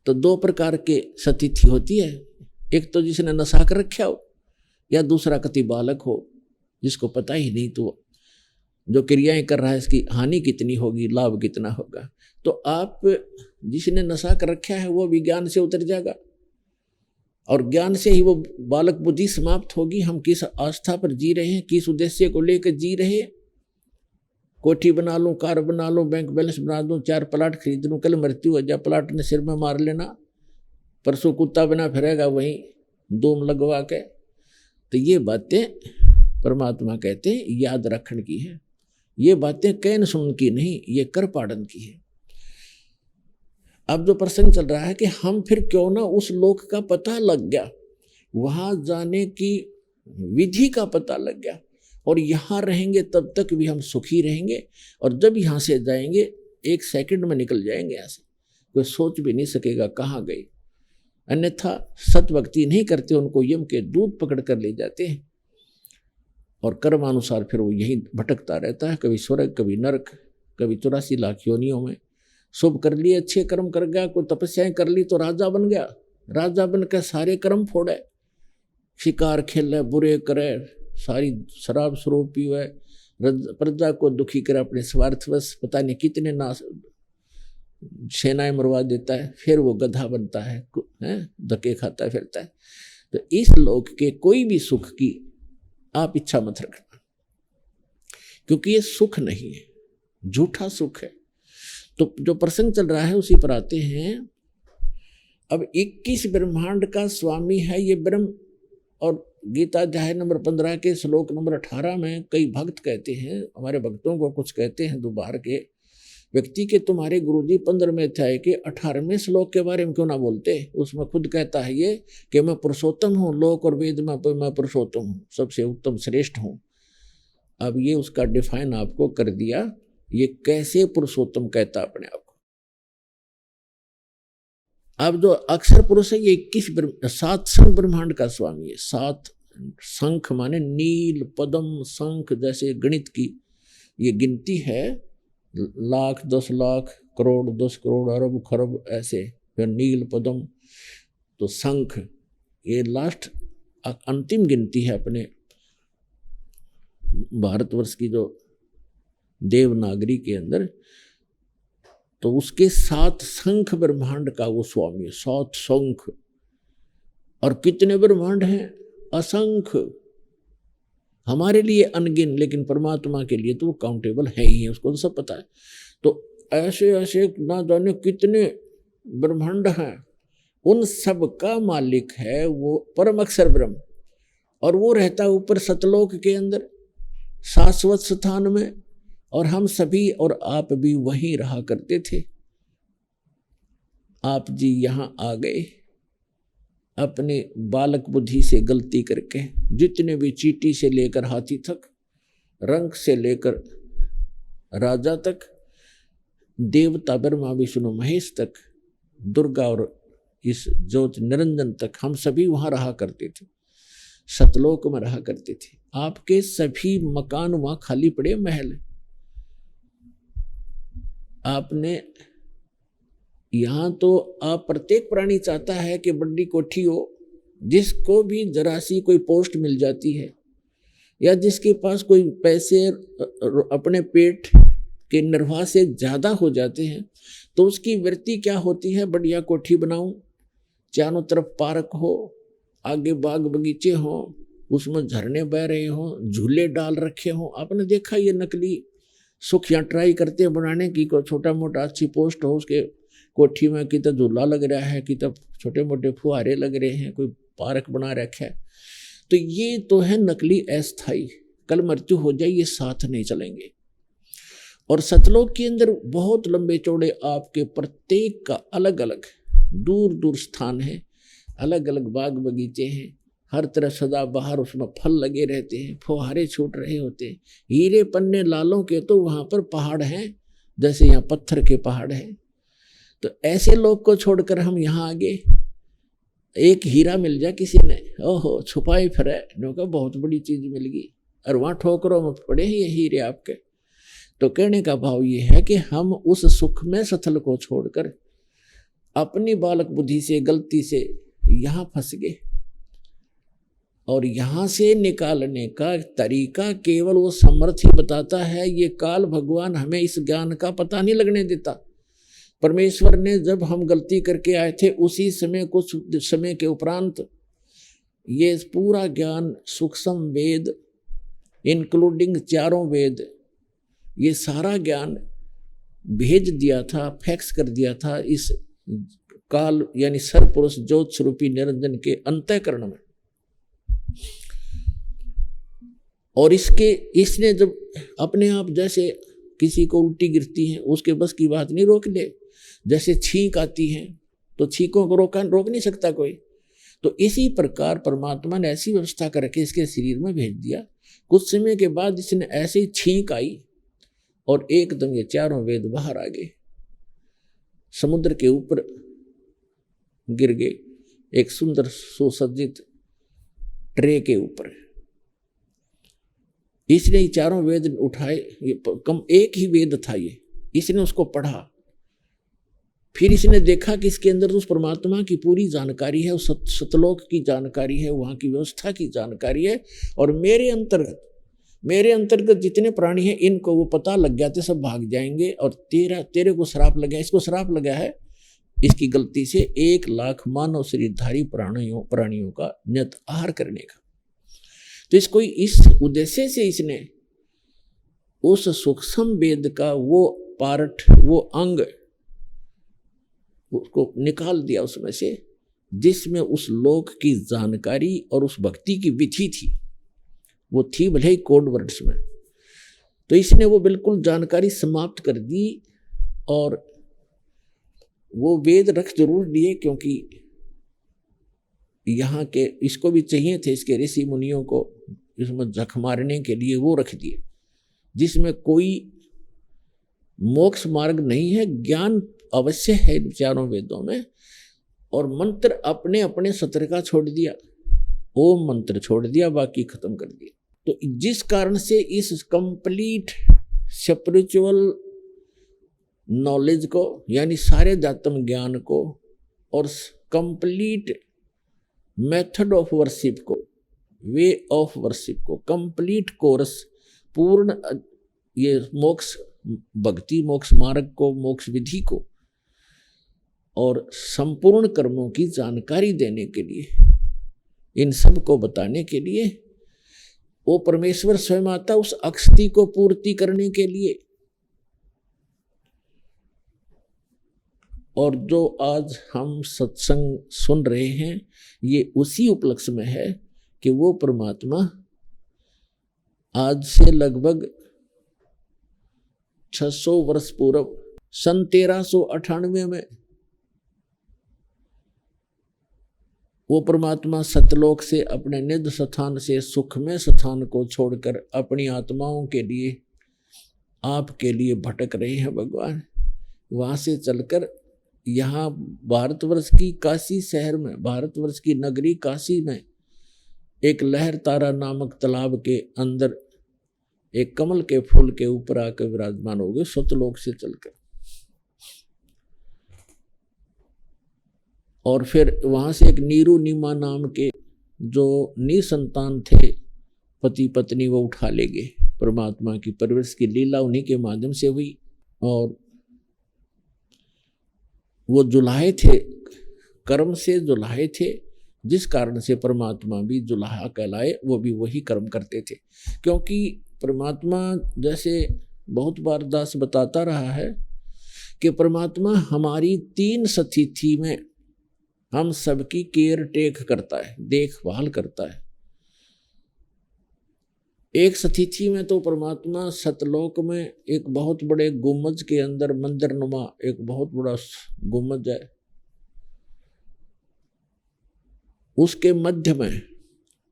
C: तो 2 प्रकार के सतिथि होती है। एक तो जिसने नशा कर रखा हो, या दूसरा कति बालक हो जिसको पता ही नहीं, तो जो क्रियाएं कर रहा है इसकी हानि कितनी होगी, लाभ कितना होगा। तो आप जिसने नशा कर रखा है वो भी ज्ञान से उतर जाएगा, और ज्ञान से ही वो बालक बुद्धि समाप्त होगी। हम किस आस्था पर जी रहे हैं, किस उद्देश्य को लेकर जी रहे हैं। कोठी बना लूं, कार बना लूं, बैंक बैलेंस बना दूं, 4 प्लाट खरीद लूं, कल मृत्यु हो जाए, प्लाट ने सिर में मार लेना, परसों कुत्ता बना फिरेगा वहीं धूम लगवा के। तो ये बातें परमात्मा कहते हैं याद रखने की है। ये बातें कहन सुन की नहीं, ये कर पाड़न की है। अब जो प्रसंग चल रहा है कि हम फिर क्यों ना उस लोक का पता लग गया, वहां जाने की विधि का पता लग गया, और यहां रहेंगे तब तक भी हम सुखी रहेंगे। और जब यहां से जाएंगे 1 सेकंड में निकल जाएंगे यहाँ से, कोई सोच भी नहीं सकेगा कहाँ गए। अन्यथा सत भक्ति नहीं करते, उनको यम के दूत पकड़ कर ले जाते हैं, और कर्मानुसार फिर वो यही भटकता रहता है, कभी स्वर्ग, कभी नरक, कभी 84 लाख योनियों में। शुभ कर लिए, अच्छे कर्म कर गया, कोई तपस्याएं कर ली तो राजा बन गया, राजा बनकर सारे कर्म फोड़े, शिकार खेले, बुरे करे, सारी शराब स्वरूप पीवे, प्रजा को दुखी करे अपने स्वार्थवश, पता नहीं कितने नाश सेनाएं मरवा देता है, फिर वो गधा बनता है, धक्के खाता फिरता है। तो इस लोक के कोई भी सुख की आप इच्छा मत रखना, क्योंकि ये सुख नहीं है, झूठा सुख है। तो जो प्रसंग चल रहा है उसी पर आते हैं। अब 21 ब्रह्मांड का स्वामी है ये ब्रह्म। और गीता अध्याय नंबर 15 के श्लोक नंबर 18 में कई भक्त कहते हैं, हमारे भक्तों को कुछ कहते हैं दोबार के व्यक्ति के, तुम्हारे गुरुजी 15वें अध्याय के 18वें श्लोक के बारे में क्यों ना बोलते। उसमें खुद कहता है ये कि मैं पुरुषोत्तम हूँ, लोक और वेद में मैं पुरुषोत्तम हूँ, सबसे उत्तम श्रेष्ठ हूँ। अब ये उसका डिफाइन आपको कर दिया, ये कैसे पुरुषोत्तम कहता अपने आप को। अब जो अक्षर पुरुष है ये 7 शंख ब्रह्मांड का स्वामी है। 7 शंख माने नील, पद्म, शंख, जैसे गणित की ये गिनती है, लाख, 10 लाख, करोड़, 10 करोड़, अरब, खरब, ऐसे। फिर नील, पद्म, तो शंख, ये लास्ट अंतिम गिनती है अपने भारतवर्ष की जो देवनागरी के अंदर। तो उसके 7 शंख ब्रह्मांड का वो स्वामी है, 7 शंख। और कितने ब्रह्मांड हैं? असंख्य। हमारे लिए अनगिन, लेकिन परमात्मा के लिए तो वो काउंटेबल है ही है, उसको तो सब पता है। तो ऐसे ऐसे ना जाने कितने ब्रह्मांड हैं, उन सब का मालिक है वो परम अक्षर ब्रह्म। और वो रहता है ऊपर सतलोक के अंदर शाश्वत स्थान में, और हम सभी और आप भी वहीं रहा करते थे। आप जी यहाँ आ गए अपने बालक बुद्धि से गलती करके। जितने भी चींटी से लेकर हाथी तक, रंग से लेकर राजा तक, देवता ब्रह्मा विष्णु महेश तक, दुर्गा और इस ज्योत निरंजन तक, हम सभी वहां रहा करते थे, सतलोक में रहा करते थे। आपके सभी मकान वहां खाली पड़े, महल। आपने यहां तो आप प्रत्येक प्राणी चाहता है कि बड़ी कोठी हो, जिसको भी जरा सी कोई पोस्ट मिल जाती है या जिसके पास कोई पैसे अपने पेट के निर्वाह से ज्यादा हो जाते हैं, तो उसकी वृत्ति क्या होती है, बढ़िया कोठी बनाऊं, चारों तरफ पार्क हो, आगे बाग बगीचे हो, उसमें झरने बह रहे हो, झूले डाल रखे हो। आपने देखा ये नकली सुख या ट्राई करते हैं बनाने की, कोई छोटा मोटा अच्छी पोस्ट हो, उसके कोठी में कि तो झूला लग रहा है, कि तो छोटे मोटे फुहारे लग रहे हैं, कोई पार्क बना रखा है। तो ये तो है नकली अस्थाई, कल मृत्यु हो जाए ये साथ नहीं चलेंगे। और सतलोक के अंदर बहुत लंबे चौड़े आपके प्रत्येक का अलग अलग दूर दूर स्थान है, अलग अलग बाग बगीचे हैं, हर तरफ सदा बाहर उसमें फल लगे रहते हैं, फुहारे छूट रहे होते हैं, हीरे पन्ने लालों के तो वहां पर पहाड़ हैं, जैसे यहाँ पत्थर के पहाड़ हैं। तो ऐसे लोग को छोड़कर हम यहाँ आगे, एक हीरा मिल जाए किसी ने, ओहो छुपाए फिरे, का बहुत बड़ी चीज मिल गई, और वहां ठोकरों में पड़े हैं ये हीरे आपके। तो कहने का भाव ये है कि हम उस सुख में सथल को छोड़कर अपनी बालक बुद्धि से गलती से यहाँ फंस गए, और यहाँ से निकालने का तरीका केवल वो समर्थ ही बताता है। ये काल भगवान हमें इस ज्ञान का पता नहीं लगने देता। परमेश्वर ने जब हम गलती करके आए थे, उसी समय कुछ समय के उपरांत ये पूरा ज्ञान, सूक्ष्म वेद इंक्लूडिंग चारों वेद, ये सारा ज्ञान भेज दिया था, फैक्स कर दिया था इस काल यानी सर्वपुरुष ज्योत स्वरूपी निरंजन के अंतःकरण में। और इसने जब अपने आप, जैसे किसी को उल्टी गिरती है, उसके बस की बात नहीं रोक ले, जैसे छींक आती है तो छींकों को रोक नहीं सकता कोई, तो इसी प्रकार परमात्मा ने ऐसी व्यवस्था करके इसके शरीर में भेज दिया। कुछ समय के बाद इसने ऐसे ही छींक आई और एकदम ये चारों वेद बाहर आ गए, समुद्र के ऊपर गिर गए, एक सुंदर सुसज्जित ट्रे के ऊपर। इसने ये चारों वेद उठाए, ये कम एक ही वेद था ये, इसने उसको पढ़ा, फिर इसने देखा कि इसके अंदर उस परमात्मा की पूरी जानकारी है, उस सतलोक की जानकारी है, वहाँ की व्यवस्था की जानकारी है, और मेरे अंतर्गत जितने प्राणी हैं इनको वो पता लग गया तो सब भाग जाएंगे, और तेरे को श्राप लगा, इसको श्राप लगा है इसकी गलती से 1 लाख मानव शरीरधारी प्राणियों का नियत आहार करने का। तो इसको इस उद्देश्य से इसने उस सूक्ष्म वेद का वो पार्ट, वो अंग उसको निकाल दिया उसमें से, जिसमें उस लोक की जानकारी और उस भक्ति की विधि थी, वो थी भले ही कोड वर्ड्स में। तो इसने वो बिल्कुल जानकारी समाप्त कर दी, और वो वेद रख जरूर दिए, क्योंकि यहाँ के इसको भी चाहिए थे, इसके ऋषि मुनियों को इसमें जख मारने के लिए वो रख दिए, जिसमें कोई मोक्ष मार्ग नहीं है, ज्ञान अवश्य है इन चारों वेदों में। और मंत्र अपने अपने सत्र का छोड़ दिया, ओम मंत्र छोड़ दिया, बाकी खत्म कर दिया। तो जिस कारण से इस कंप्लीट स्पिरिचुअल नॉलेज को, यानी सारे दातम ज्ञान को, और कंप्लीट मेथड ऑफ वर्शिप को, वे ऑफ वर्शिप को, कंप्लीट कोर्स, पूर्ण ये मोक्ष भक्ति मोक्ष मार्ग को, मोक्ष विधि को, और संपूर्ण कर्मों की जानकारी देने के लिए, इन सब को बताने के लिए वो परमेश्वर स्वयं आता, उस अक्षति को पूर्ति करने के लिए। और जो आज हम सत्संग सुन रहे हैं, ये उसी उपलक्ष्य में है कि वो परमात्मा आज से लगभग 600 वर्ष पूर्व सन 1398 में वो परमात्मा सतलोक से अपने निध स्थान से सुखमय स्थान को छोड़कर अपनी आत्माओं के लिए, आपके लिए भटक रहे हैं भगवान। वहाँ से चलकर यहाँ भारतवर्ष की काशी शहर में, भारतवर्ष की नगरी काशी में एक लहर तारा नामक तालाब के अंदर एक कमल के फूल के ऊपर आकर विराजमान हो गए सतलोक से चलकर। और फिर वहां से एक नीरू नीमा नाम के जो निसंतान थे पति पत्नी, वो उठा ले गए। परमात्मा की परवरिश की लीला उन्हीं के माध्यम से हुई। और वो जुलाहे थे, कर्म से जुलाहे थे, जिस कारण से परमात्मा भी जुलाहा कहलाए। वो भी वही कर्म करते थे, क्योंकि परमात्मा, जैसे बहुत बार दास बताता रहा है कि परमात्मा हमारी 3 स्थिति में हम सबकी केयर टेक करता है, देखभाल करता है। एक स्थिति में तो परमात्मा सतलोक में एक बहुत बड़े गुम्बज के अंदर, मंदिर नुमा एक बहुत बड़ा गुम्बज है, उसके मध्य में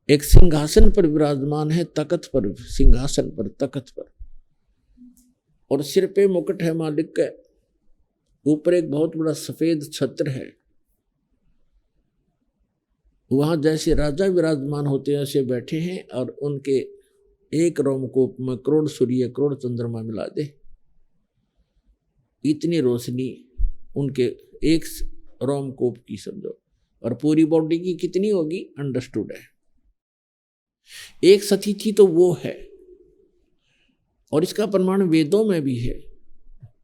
C: एक सिंहासन पर विराजमान है, तख्त पर, सिंहासन पर, तख्त पर, और सिर पे मुकुट है मालिक का। ऊपर एक बहुत बड़ा सफेद छत्र है। वहां जैसे राजा विराजमान होते हैं ऐसे बैठे हैं, और उनके एक रोमकूप में करोड़ सूर्य करोड़ चंद्रमा मिला दे, इतनी रोशनी उनके एक रोमकूप की समझो, और पूरी बॉडी की कितनी होगी अंडरस्टूड है। एक स्थिति तो वो है, और इसका प्रमाण वेदों में भी है।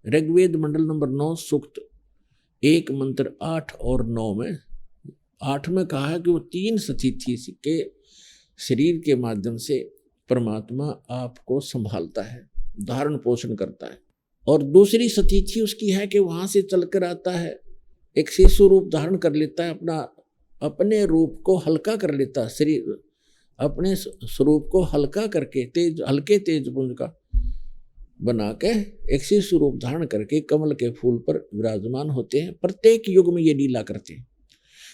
C: ऋग्वेद मंडल नंबर 9 सूक्त 1 मंत्र 8 और 9 में, 8 में कहा है कि वो 3 स्थिति के शरीर के माध्यम से परमात्मा आपको संभालता है, धारण पोषण करता है। और दूसरी स्थिति उसकी है कि वहां से चलकर आता है, एक शिशु रूप धारण कर लेता है, अपने रूप को हल्का कर लेता है, शरीर अपने स्वरूप को हल्का करके हल्के तेज पुंज का बना के एक शिशु रूप धारण करके कमल के फूल पर विराजमान होते हैं। प्रत्येक युग में ये लीला करते हैं।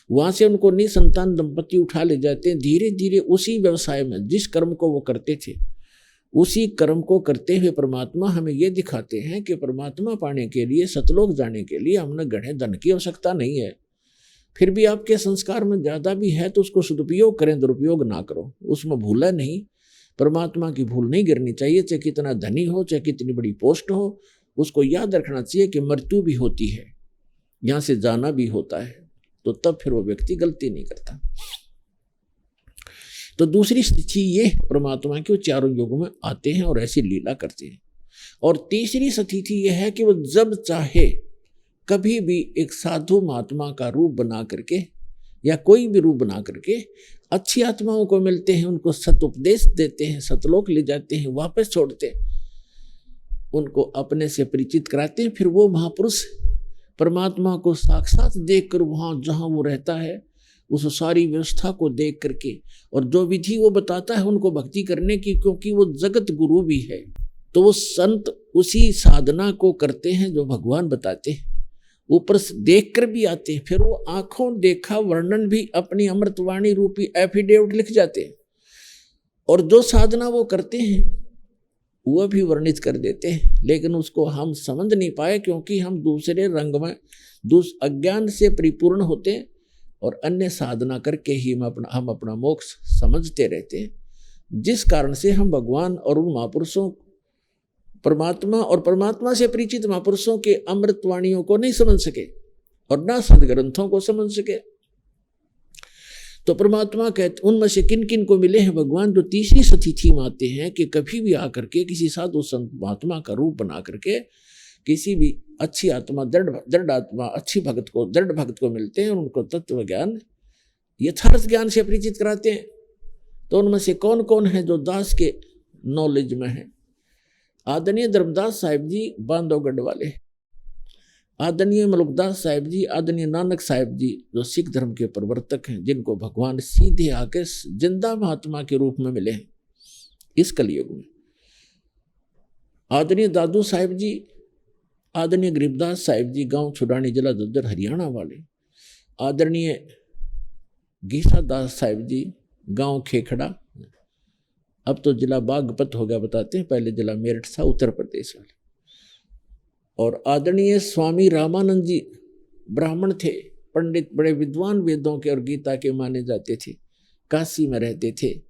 C: वहां से उनको निसंतान दंपति उठा ले जाते हैं। धीरे धीरे उसी व्यवसाय में जिस कर्म को वो करते थे, उसी कर्म को करते हुए परमात्मा हमें ये दिखाते हैं कि परमात्मा पाने के लिए, सतलोक जाने के लिए हमने गहने धन की आवश्यकता नहीं है। फिर भी आपके संस्कार में ज़्यादा भी है तो उसको सदुपयोग करें, दुरुपयोग ना करो, उसमें भूला नहीं। परमात्मा की भूल नहीं गिरनी चाहिए, चाहे कितना धनी हो, चाहे कितनी बड़ी पोस्ट हो। उसको याद रखना चाहिए कि मृत्यु भी होती है, यहाँ से जाना भी होता है, तो तब फिर वो व्यक्ति गलती नहीं करता। तो दूसरी स्थिति ये परमात्मा के, वो चारों युगों में आते हैं और ऐसी लीला करते हैं। और तीसरी स्थिति यह है कि वो जब चाहे कभी भी एक साधु महात्मा का रूप बना करके या कोई भी रूप बना करके अच्छी आत्माओं को मिलते हैं, उनको सत उपदेश देते हैं, सतलोक ले जाते हैं, वापस छोड़ते हैं, उनको अपने से परिचित कराते हैं। फिर वो महापुरुष परमात्मा को साक्षात देखकर वहाँ जहाँ वो रहता है उस सारी व्यवस्था को देख करके, और जो विधि वो बताता है उनको भक्ति करने की, क्योंकि वो जगत गुरु भी है, तो वो संत उसी साधना को करते हैं जो भगवान बताते हैं। ऊपर से देख कर भी आते हैं, फिर वो आंखों देखा वर्णन भी अपनी अमृतवाणी रूपी एफिडेविट लिख जाते हैं, और जो साधना वो करते हैं वह भी वर्णित कर देते हैं। लेकिन उसको हम समझ नहीं पाए, क्योंकि हम दूसरे रंग में अज्ञान से परिपूर्ण होते हैं, और अन्य साधना करके ही हम अपना मोक्ष समझते रहते हैं, जिस कारण से हम भगवान और उन महापुरुषों, परमात्मा और परमात्मा से परिचित महापुरुषों के अमृतवाणियों को नहीं समझ सके और ना सदग्रंथों को समझ सके। तो परमात्मा कहते उनमें से किन किन को मिले हैं भगवान, जो तीसरी स्थिति में आते हैं कि कभी भी आकर के किसी साधु संत महात्मा का रूप बना करके किसी भी अच्छी आत्मा, दृढ़ आत्मा, अच्छी भक्त को, दृढ़ भक्त को मिलते हैं, उनको तत्व ज्ञान, यथार्थ ज्ञान से परिचित कराते हैं। तो उनमें से कौन कौन है जो दास के नॉलेज में है? आदरणीय धर्मदास साहिब जी बांधवगढ़ वाले, आदरणीय मलुकदास साहिब जी, आदरणीय नानक साहिब जी जो सिख धर्म के प्रवर्तक हैं, जिनको भगवान सीधे आके जिंदा महात्मा के रूप में मिले हैं इस कलयुग में। आदरणीय दादू साहिब जी, आदरणीय गरीबदास साहिब जी, गांव छुड़ानी, जिला झज्जर, हरियाणा वाले। आदरणीय गीता दास साहिब जी, गांव खेखड़ा, अब तो जिला बागपत हो गया बताते हैं, पहले जिला मेरठ था, उत्तर प्रदेश वाले। और आदरणीय स्वामी रामानंद जी ब्राह्मण थे, पंडित, बड़े विद्वान, वेदों के और गीता के माने जाते थे, काशी में रहते थे,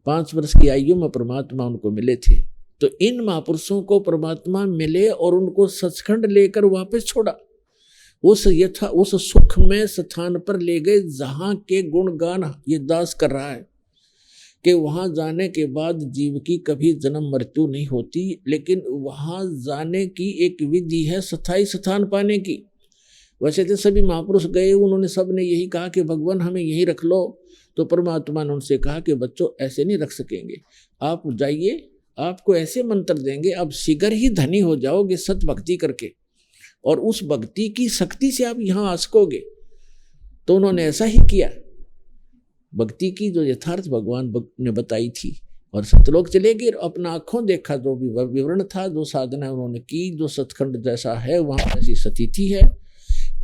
C: 5 वर्ष की आयु में परमात्मा उनको मिले थे। तो इन महापुरुषों को परमात्मा मिले और उनको सचखंड लेकर वापस छोड़ा, उस सुख में स्थान पर ले गए जहां के गुणगान ये दास कर रहा है कि वहां जाने के बाद जीव की कभी जन्म मृत्यु नहीं होती, लेकिन वहां जाने की एक विधि है स्थायी स्थान पाने की। वैसे तो सभी महापुरुष गए, उन्होंने सब ने यही कहा कि भगवान हमें यही रख लो, तो परमात्मा ने उनसे कहा कि बच्चों ऐसे नहीं रख सकेंगे, आप जाइए, आपको ऐसे मंत्र देंगे, आप शीघ्र ही धनी हो जाओगे सत भक्ति करके, और उस भक्ति की शक्ति से आप यहाँ आ सकोगे। तो उन्होंने ऐसा ही किया, भक्ति की जो यथार्थ भगवान ने बताई थी, और सतलोक चले गए, अपना आंखों देखा, जो भी विवरण था, जो साधना उन्होंने की, जो सतखंड जैसा है वहाँ जैसी स्थिति है,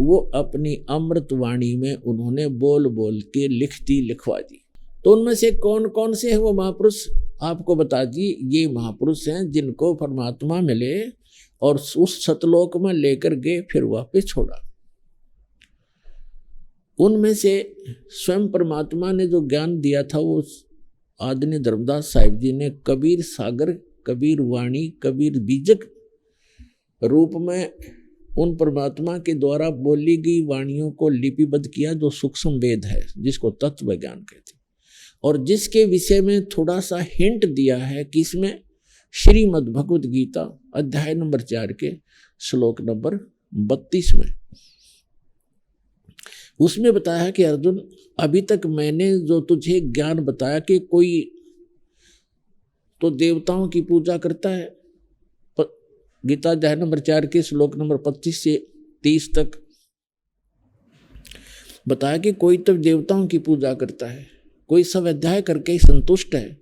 C: वो अपनी अमृत वाणी में उन्होंने बोल बोल के लिखवा दी। तो उनमें से कौन कौन से हैं वो महापुरुष आपको बता दिए। ये महापुरुष हैं जिनको परमात्मा मिले और उस सतलोक में लेकर गए, फिर वापस छोड़ा। उनमें से स्वयं परमात्मा ने जो ज्ञान दिया था वो आदरणीय धर्मदास साहिब जी ने कबीर सागर, कबीर वाणी, कबीर बीजक रूप में उन परमात्मा के द्वारा बोली गई वाणियों को लिपिबद्ध किया, जो सूक्ष्म वेद है, जिसको तत्व ज्ञान कहते हैं, और जिसके विषय में थोड़ा सा हिंट दिया है कि इसमें श्रीमद् भगवद गीता अध्याय नंबर 4 के श्लोक नंबर 32 में उसमें बताया कि अर्जुन, अभी तक मैंने जो तुझे ज्ञान बताया कि कोई तो देवताओं की पूजा करता है, गीता अध्याय नंबर 4 के श्लोक नंबर 25 से 30 तक बताया कि कोई तो देवताओं की पूजा करता है, कोई स्वाध्याय करके संतुष्ट है,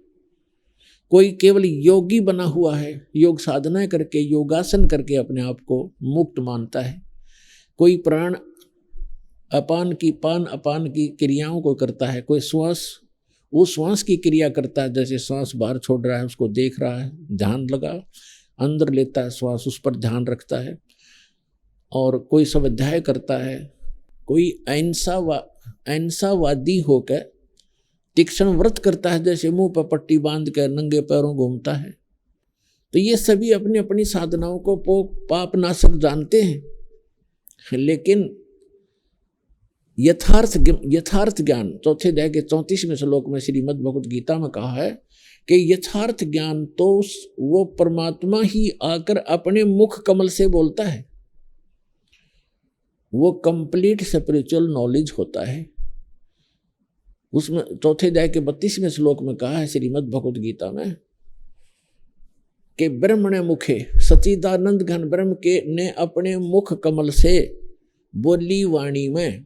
C: कोई केवल योगी बना हुआ है, योग साधना करके, योगासन करके अपने आप को मुक्त मानता है, कोई प्राण अपान की क्रियाओं को करता है, कोई श्वास की क्रिया करता है, जैसे श्वास बाहर छोड़ रहा है उसको देख रहा है, ध्यान लगा, अंदर लेता है श्वास, उस पर ध्यान रखता है, और कोई स्वाध्याय करता है, कोई अहिंसावादी होकर तीक्ष्ण व्रत करता है, जैसे मुंह पर पट्टी बांध कर नंगे पैरों घूमता है। तो ये सभी अपनी अपनी साधनाओं को पाप नाशक जानते हैं, लेकिन यथार्थ ज्ञान 4 अध्याय के 34वें श्लोक में श्रीमद् भगवद गीता में कहा है कि यथार्थ ज्ञान तो वो परमात्मा ही आकर अपने मुख कमल से बोलता है, वो कंप्लीट स्पिरिचुअल नॉलेज होता है। उसमें 4 अध्याय के 32वें श्लोक में कहा है श्रीमद् भगवद गीता में कि ब्रह्मणे मुखे सच्चिदानंद घन ब्रह्म के ने अपने मुख कमल से बोली वाणी में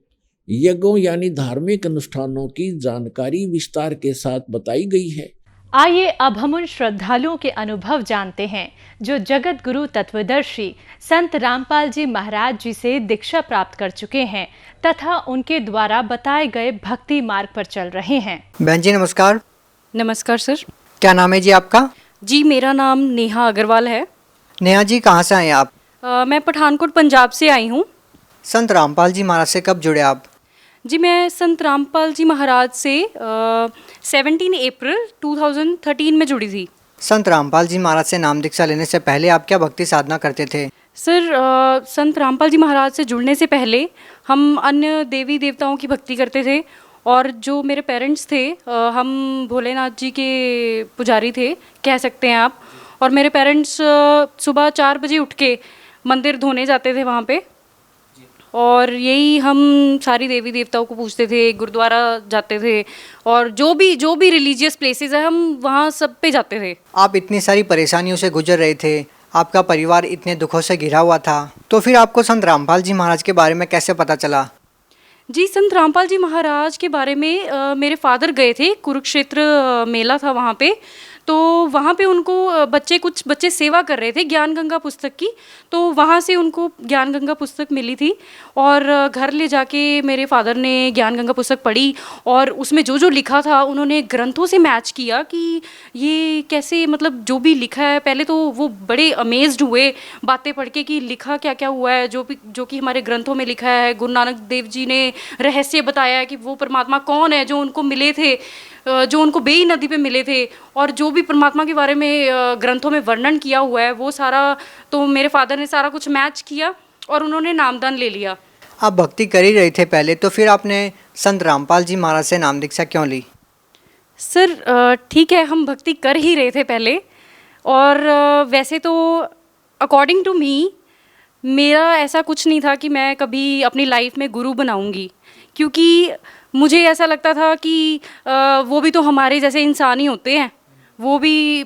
C: यज्ञों यानी धार्मिक अनुष्ठानों की जानकारी विस्तार के साथ बताई गई है।
D: आइए अब हम उन श्रद्धालुओं के अनुभव जानते हैं जो जगत गुरु तत्वदर्शी संत रामपाल जी महाराज जी से दीक्षा प्राप्त कर चुके हैं तथा उनके द्वारा बताए गए भक्ति मार्ग पर चल रहे हैं।
E: बहन जी नमस्कार।
F: नमस्कार सर।
E: क्या नाम है जी आपका?
F: जी मेरा नाम नेहा अग्रवाल है।
E: नेहा जी कहाँ से आए आप?
F: मैं पठानकोट पंजाब से आई हूँ।
E: संत रामपाल जी महाराज से कब जुड़े आप?
F: जी मैं संत रामपाल जी महाराज से 17 अप्रैल 2013 में जुड़ी थी।
E: संत रामपाल जी महाराज से नाम दीक्षा लेने से पहले आप क्या भक्ति साधना करते थे?
F: सर संत रामपाल जी महाराज से जुड़ने से पहले हम अन्य देवी देवताओं की भक्ति करते थे, और जो मेरे पेरेंट्स थे हम भोलेनाथ जी के पुजारी थे कह सकते हैं आप। और मेरे पेरेंट्स सुबह 4 बजे उठ के मंदिर धोने जाते थे वहाँ पे, और यही हम सारी देवी देवताओं को पूछते थे, गुरुद्वारा जाते थे, और जो भी रिलीजियस प्लेसेस है हम वहाँ सब पे जाते थे।
E: आप इतनी सारी परेशानियों से गुजर रहे थे, आपका परिवार इतने दुखों से घिरा हुआ था, तो फिर आपको संत रामपाल जी महाराज के बारे में कैसे पता चला?
F: जी संत रामपाल जी महाराज के बारे में मेरे फादर गए थे, कुरुक्षेत्र मेला था वहाँ पे, तो वहाँ पे उनको कुछ बच्चे सेवा कर रहे थे ज्ञान गंगा पुस्तक की, तो वहाँ से उनको ज्ञान गंगा पुस्तक मिली थी और घर ले जाके मेरे फादर ने ज्ञान गंगा पुस्तक पढ़ी और उसमें जो जो लिखा था उन्होंने ग्रंथों से मैच किया कि ये कैसे, मतलब जो भी लिखा है, पहले तो वो बड़े अमेज्ड हुए बातें पढ़ के कि लिखा क्या क्या हुआ है, जो कि हमारे ग्रंथों में लिखा है। गुरु नानक देव जी ने रहस्य बताया है कि वो परमात्मा कौन है जो उनको मिले थे, जो उनको बेई नदी पे मिले थे, और जो भी परमात्मा के बारे में ग्रंथों में वर्णन किया हुआ है वो सारा, तो मेरे फादर ने सारा कुछ मैच किया और उन्होंने नामदान ले लिया।
E: आप भक्ति कर ही रहे थे पहले, तो फिर आपने संत रामपाल जी महाराज से नाम दीक्षा क्यों ली?
F: सर ठीक है, हम भक्ति कर ही रहे थे पहले, और वैसे तो अकॉर्डिंग टू मी मेरा ऐसा कुछ नहीं था कि मैं कभी अपनी लाइफ में गुरु बनाऊंगी, क्योंकि मुझे ऐसा लगता था कि वो भी तो हमारे जैसे इंसान ही होते हैं, वो भी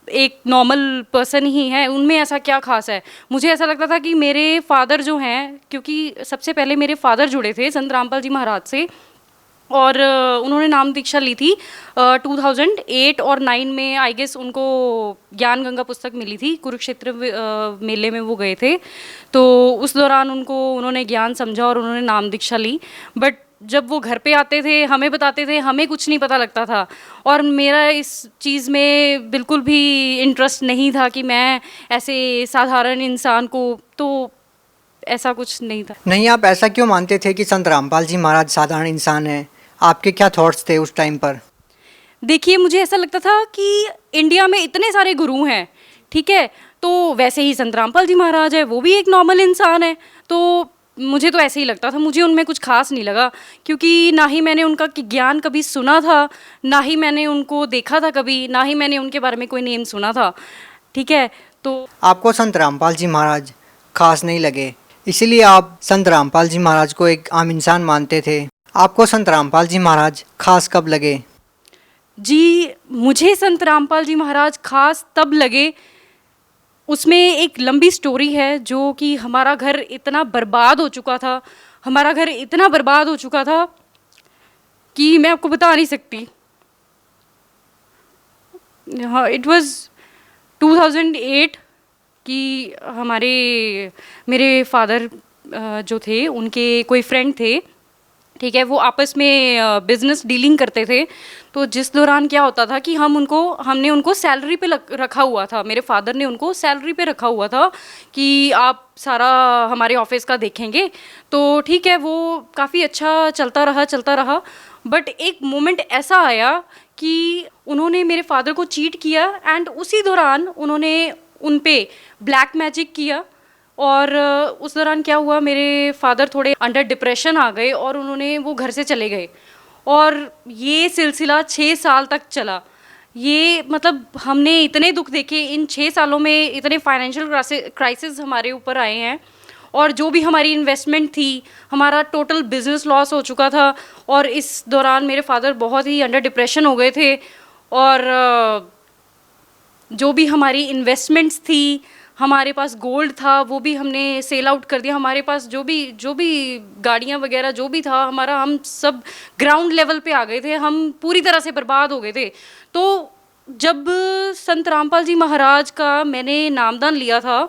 F: एक नॉर्मल पर्सन ही है, उनमें ऐसा क्या खास है। मुझे ऐसा लगता था कि मेरे फादर जो हैं, क्योंकि सबसे पहले मेरे फादर जुड़े थे संत रामपाल जी महाराज से, और उन्होंने नाम दीक्षा ली थी 2008 और 9 में, आई गेस उनको ज्ञान गंगा पुस्तक मिली थी, कुरुक्षेत्र मेले में वो गए थे, तो उस दौरान उन्होंने ज्ञान समझा और उन्होंने नाम दीक्षा ली। बट जब वो घर पे आते थे हमें बताते थे, हमें कुछ नहीं पता लगता था, और मेरा इस चीज़ में बिल्कुल भी इंटरेस्ट नहीं था कि मैं ऐसे साधारण इंसान को, तो ऐसा कुछ नहीं था।
E: नहीं, आप ऐसा क्यों मानते थे कि संत रामपाल जी महाराज साधारण इंसान हैं? आपके क्या थॉट्स थे उस टाइम पर?
F: देखिए, मुझे ऐसा लगता था कि इंडिया में इतने सारे गुरु हैं, ठीक है, तो वैसे ही संत रामपाल जी महाराज है, वो भी एक नॉर्मल इंसान है, तो मुझे तो ऐसे ही लगता था, मुझे उनमें कुछ खास नहीं लगा, क्योंकि ना ही मैंने उनका ज्ञान कभी सुना था, ना ही मैंने उनको देखा था कभी, ना ही मैंने उनके बारे में कोई नेम सुना था, ठीक है। तो
E: आपको संत रामपाल जी महाराज खास नहीं लगे, इसीलिए आप संत रामपाल जी महाराज को एक आम इंसान मानते थे। आपको संत रामपाल जी महाराज खास कब लगे?
F: जी, मुझे संत रामपाल जी महाराज खास तब लगे, उसमें एक लंबी स्टोरी है, जो कि हमारा घर इतना बर्बाद हो चुका था, हमारा घर इतना बर्बाद हो चुका था कि मैं आपको बता नहीं सकती। हाँ, इट वाज 2008 कि मेरे फादर जो थे, उनके कोई फ्रेंड थे, ठीक है, वो आपस में बिजनेस डीलिंग करते थे, तो जिस दौरान क्या होता था कि हमने उनको सैलरी पे रखा हुआ था, मेरे फादर ने उनको सैलरी पे रखा हुआ था कि आप सारा हमारे ऑफिस का देखेंगे, तो ठीक है, वो काफ़ी अच्छा चलता रहा। बट एक मोमेंट ऐसा आया कि उन्होंने मेरे फादर को चीट किया, एंड उसी दौरान उन्होंने उन पे ब्लैक मैजिक किया, और उस दौरान क्या हुआ, मेरे फादर थोड़े अंडर डिप्रेशन आ गए और वो घर से चले गए, और ये सिलसिला 6 साल तक चला। ये मतलब हमने इतने दुख देखे इन 6 सालों में, इतने फाइनेंशियल क्राइसिस हमारे ऊपर आए हैं, और जो भी हमारी इन्वेस्टमेंट थी, हमारा टोटल बिजनेस लॉस हो चुका था, और इस दौरान मेरे फादर बहुत ही अंडर डिप्रेशन हो गए थे, और जो भी हमारी इन्वेस्टमेंट्स थी, हमारे पास गोल्ड था, वो भी हमने सेल आउट कर दिया, हमारे पास जो भी गाड़ियाँ वगैरह जो भी था हमारा, हम सब ग्राउंड लेवल पे आ गए थे, हम पूरी तरह से बर्बाद हो गए थे। तो जब संत रामपाल जी महाराज का मैंने नामदान लिया था,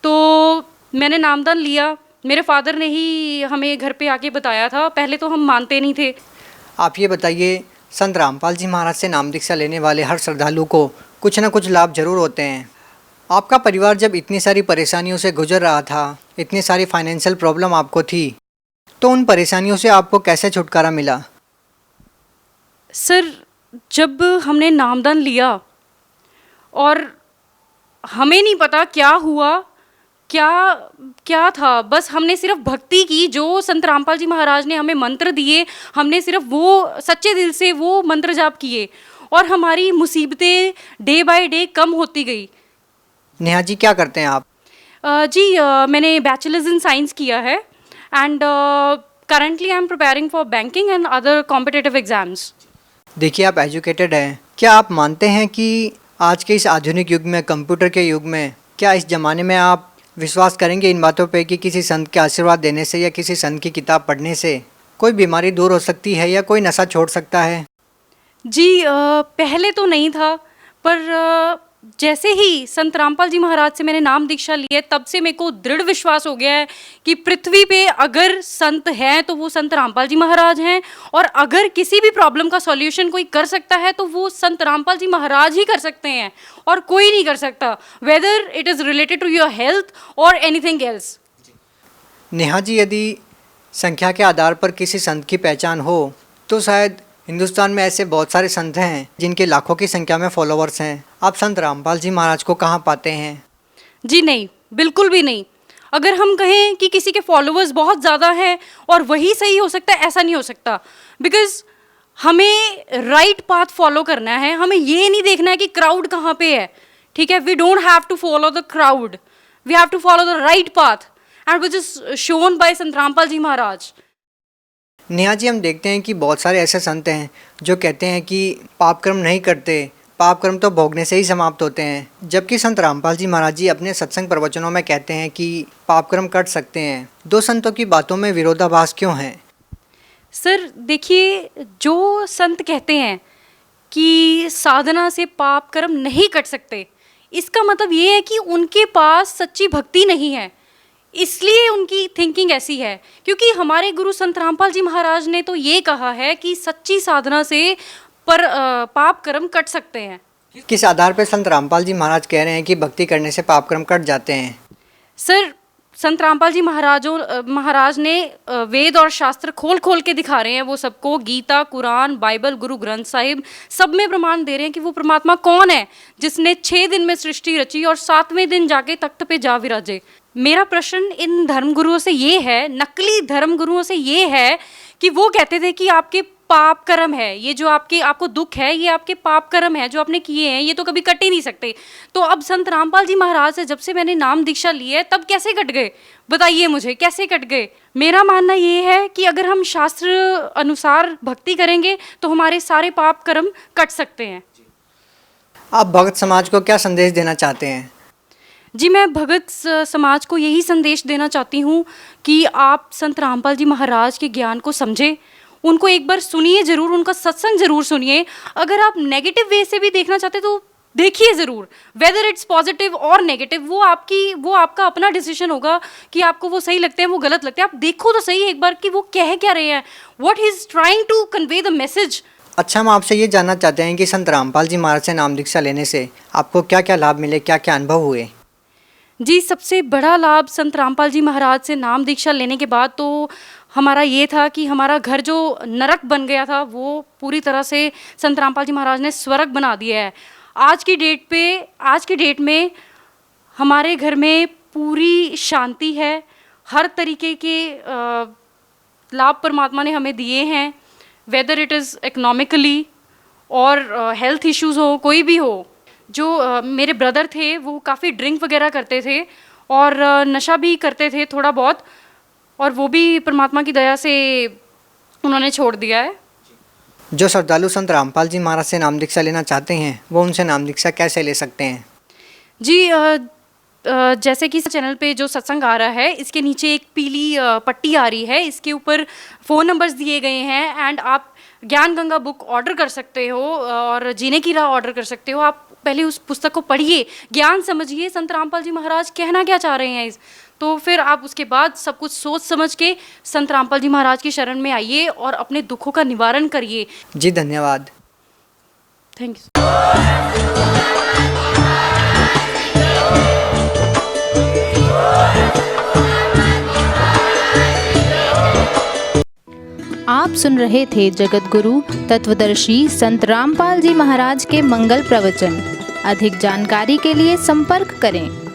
F: तो मैंने नामदान लिया, मेरे फादर ने ही हमें घर पे आके बताया था, पहले तो हम मानते नहीं थे।
E: आप ये बताइए, संत रामपाल जी महाराज से नाम दीक्षा लेने वाले हर श्रद्धालु को कुछ ना कुछ लाभ जरूर होते हैं। आपका परिवार जब इतनी सारी परेशानियों से गुजर रहा था, इतनी सारी फाइनेंशियल प्रॉब्लम आपको थी, तो उन परेशानियों से आपको कैसे छुटकारा मिला?
F: सर, जब हमने नामदान लिया और हमें नहीं पता क्या हुआ, क्या था, बस हमने सिर्फ भक्ति की, जो संत रामपाल जी महाराज ने हमें मंत्र दिए, हमने सिर्फ वो सच्चे दिल से वो मंत्र जाप किए, और हमारी मुसीबतें डे बाय डे कम होती गई।
E: नेहा जी, क्या करते हैं आप?
F: मैंने बैचलर्स इन साइंस किया है, and currently I am preparing for banking and other competitive exams.
E: देखिए, आप एजुकेटेड हैं, क्या आप मानते हैं कि आज के इस आधुनिक युग में, कंप्यूटर के युग में, क्या इस ज़माने में आप विश्वास करेंगे इन बातों पे कि किसी संत के आशीर्वाद देने से या किसी संत की किताब पढ़ने से कोई बीमारी दूर हो सकती है या कोई नशा छोड़ सकता है?
F: जी, पहले तो नहीं था, पर जैसे ही संत रामपाल जी महाराज से मैंने नाम दीक्षा ली है, तब से मेरे को दृढ़ विश्वास हो गया है कि पृथ्वी पे अगर संत हैं तो वो संत रामपाल जी महाराज हैं, और अगर किसी भी प्रॉब्लम का सॉल्यूशन कोई कर सकता है तो वो संत रामपाल जी महाराज ही कर सकते हैं, और कोई नहीं कर सकता, whether it is related to your health और एनीथिंग एल्स।
E: नेहा जी, यदि संख्या के आधार पर किसी संत की पहचान हो तो शायद हिंदुस्तान में ऐसे बहुत सारे संत हैं जिनके लाखों की संख्या में फॉलोअर्स हैं। आप संत रामपाल जी महाराज को कहाँ पाते हैं?
F: जी नहीं, बिल्कुल भी नहीं। अगर हम कहें कि किसी के फॉलोअर्स बहुत ज़्यादा हैं और वही सही हो सकता है, ऐसा नहीं हो सकता। बिकॉज हमें राइट पाथ फॉलो करना है, हमें ये नहीं देखना है कि क्राउड कहाँ पे है, ठीक है। We don't have to follow the crowd, we have to follow the right path and which is shown by Sant Rampal जी महाराज।
E: नेहा जी, हम देखते हैं कि बहुत सारे ऐसे संत हैं जो कहते हैं कि पाप कर्म नहीं करते, पाप कर्म तो भोगने से ही समाप्त होते हैं, जबकि संत रामपाल जी महाराज जी अपने सत्संग प्रवचनों में कहते हैं कि पाप कर्म कर सकते हैं। दो संतों की बातों में विरोधाभास क्यों है?
F: सर देखिए, जो संत कहते हैं कि साधना से पाप कर्म नहीं कट सकते, इसका मतलब ये है कि उनके पास सच्ची भक्ति नहीं है, इसलिए उनकी थिंकिंग ऐसी है। क्योंकि हमारे गुरु संत रामपाल जी महाराज ने तो ये कहा है कि सच्ची साधना से पाप कर्म कट सकते हैं।
E: किस आधार पर संत रामपाल जी महाराज कह रहे हैं कि भक्ति करने से पाप कर्म कट जाते हैं?
F: सर, संत रामपाल जी महाराज ने वेद और शास्त्र खोल खोल के दिखा रहे हैं वो सबको, गीता, कुरान, बाइबल, गुरु ग्रंथ साहिब, सब में प्रमाण दे रहे हैं कि वो परमात्मा कौन है जिसने 6 दिन में सृष्टि रची और 7वें दिन जाके तख्त पे जा विराजे। मेरा प्रश्न इन धर्मगुरुओं से ये है, नकली धर्मगुरुओं से ये है कि वो कहते थे कि आपके पाप कर्म है, ये जो आपको दुख है ये आपके पाप कर्म है जो आपने किए हैं, ये तो कभी कट ही नहीं सकते। तो अब संत रामपाल जी महाराज से जब से मैंने नाम दीक्षा ली है तब कैसे कट गए, बताइए मुझे, कैसे कट गए? मेरा मानना ये है कि अगर हम शास्त्र अनुसार भक्ति करेंगे तो हमारे सारे पाप कर्म कट सकते हैं।
E: आप भगत समाज को क्या संदेश देना चाहते हैं?
F: जी, मैं भगत समाज को यही संदेश देना चाहती हूँ कि आप संत रामपाल जी महाराज के ज्ञान को समझें, उनको एक बार सुनिए ज़रूर, उनका सत्संग ज़रूर सुनिए। अगर आप नेगेटिव वे से भी देखना चाहते तो देखिए ज़रूर, वेदर इट्स पॉजिटिव और नेगेटिव, वो आपका अपना डिसीजन होगा कि आपको वो सही लगते हैं, वो गलत लगते हैं। आप देखो तो सही एक बार कि वो कह क्या रहे हैं, what he is trying to convey the message.
E: अच्छा, हम आपसे ये जानना चाहते हैं कि संत रामपाल जी महाराज से नाम दीक्षा लेने से आपको क्या क्या लाभ मिले, क्या क्या अनुभव हुए?
F: जी, सबसे बड़ा लाभ संत रामपाल जी महाराज से नाम दीक्षा लेने के बाद तो हमारा ये था कि हमारा घर जो नरक बन गया था वो पूरी तरह से संत रामपाल जी महाराज ने स्वर्ग बना दिया है। आज की डेट में हमारे घर में पूरी शांति है, हर तरीके के लाभ परमात्मा ने हमें दिए हैं, वेदर इट इज़ इकोनॉमिकली और हेल्थ इश्यूज हो, कोई भी हो। जो मेरे ब्रदर थे वो काफ़ी ड्रिंक वगैरह करते थे और नशा भी करते थे थोड़ा बहुत, और वो भी परमात्मा की दया से उन्होंने छोड़ दिया है।
E: जो श्रद्धालु संत रामपाल जी महाराज से नाम दीक्षा लेना चाहते हैं वो उनसे नाम दीक्षा कैसे ले सकते हैं?
F: जी, जैसे कि चैनल पे जो सत्संग आ रहा है इसके नीचे एक पीली पट्टी आ रही है, इसके ऊपर फ़ोन नंबर्स दिए गए हैं एंड आप ज्ञान गंगा बुक ऑर्डर कर सकते हो और जीने की राह ऑर्डर कर सकते हो। आप पहले उस पुस्तक को पढ़िए, ज्ञान समझिए संत रामपाल जी महाराज कहना क्या चाह रहे हैं तो फिर आप उसके बाद सब कुछ सोच समझ के संत रामपाल जी महाराज की शरण में आइए और अपने दुखों का निवारण करिए।
E: जी, धन्यवाद।
F: Thank you.
G: आप सुन रहे थे जगत गुरु तत्वदर्शी संत रामपाल जी महाराज के मंगल प्रवचन। अधिक जानकारी के लिए संपर्क करें।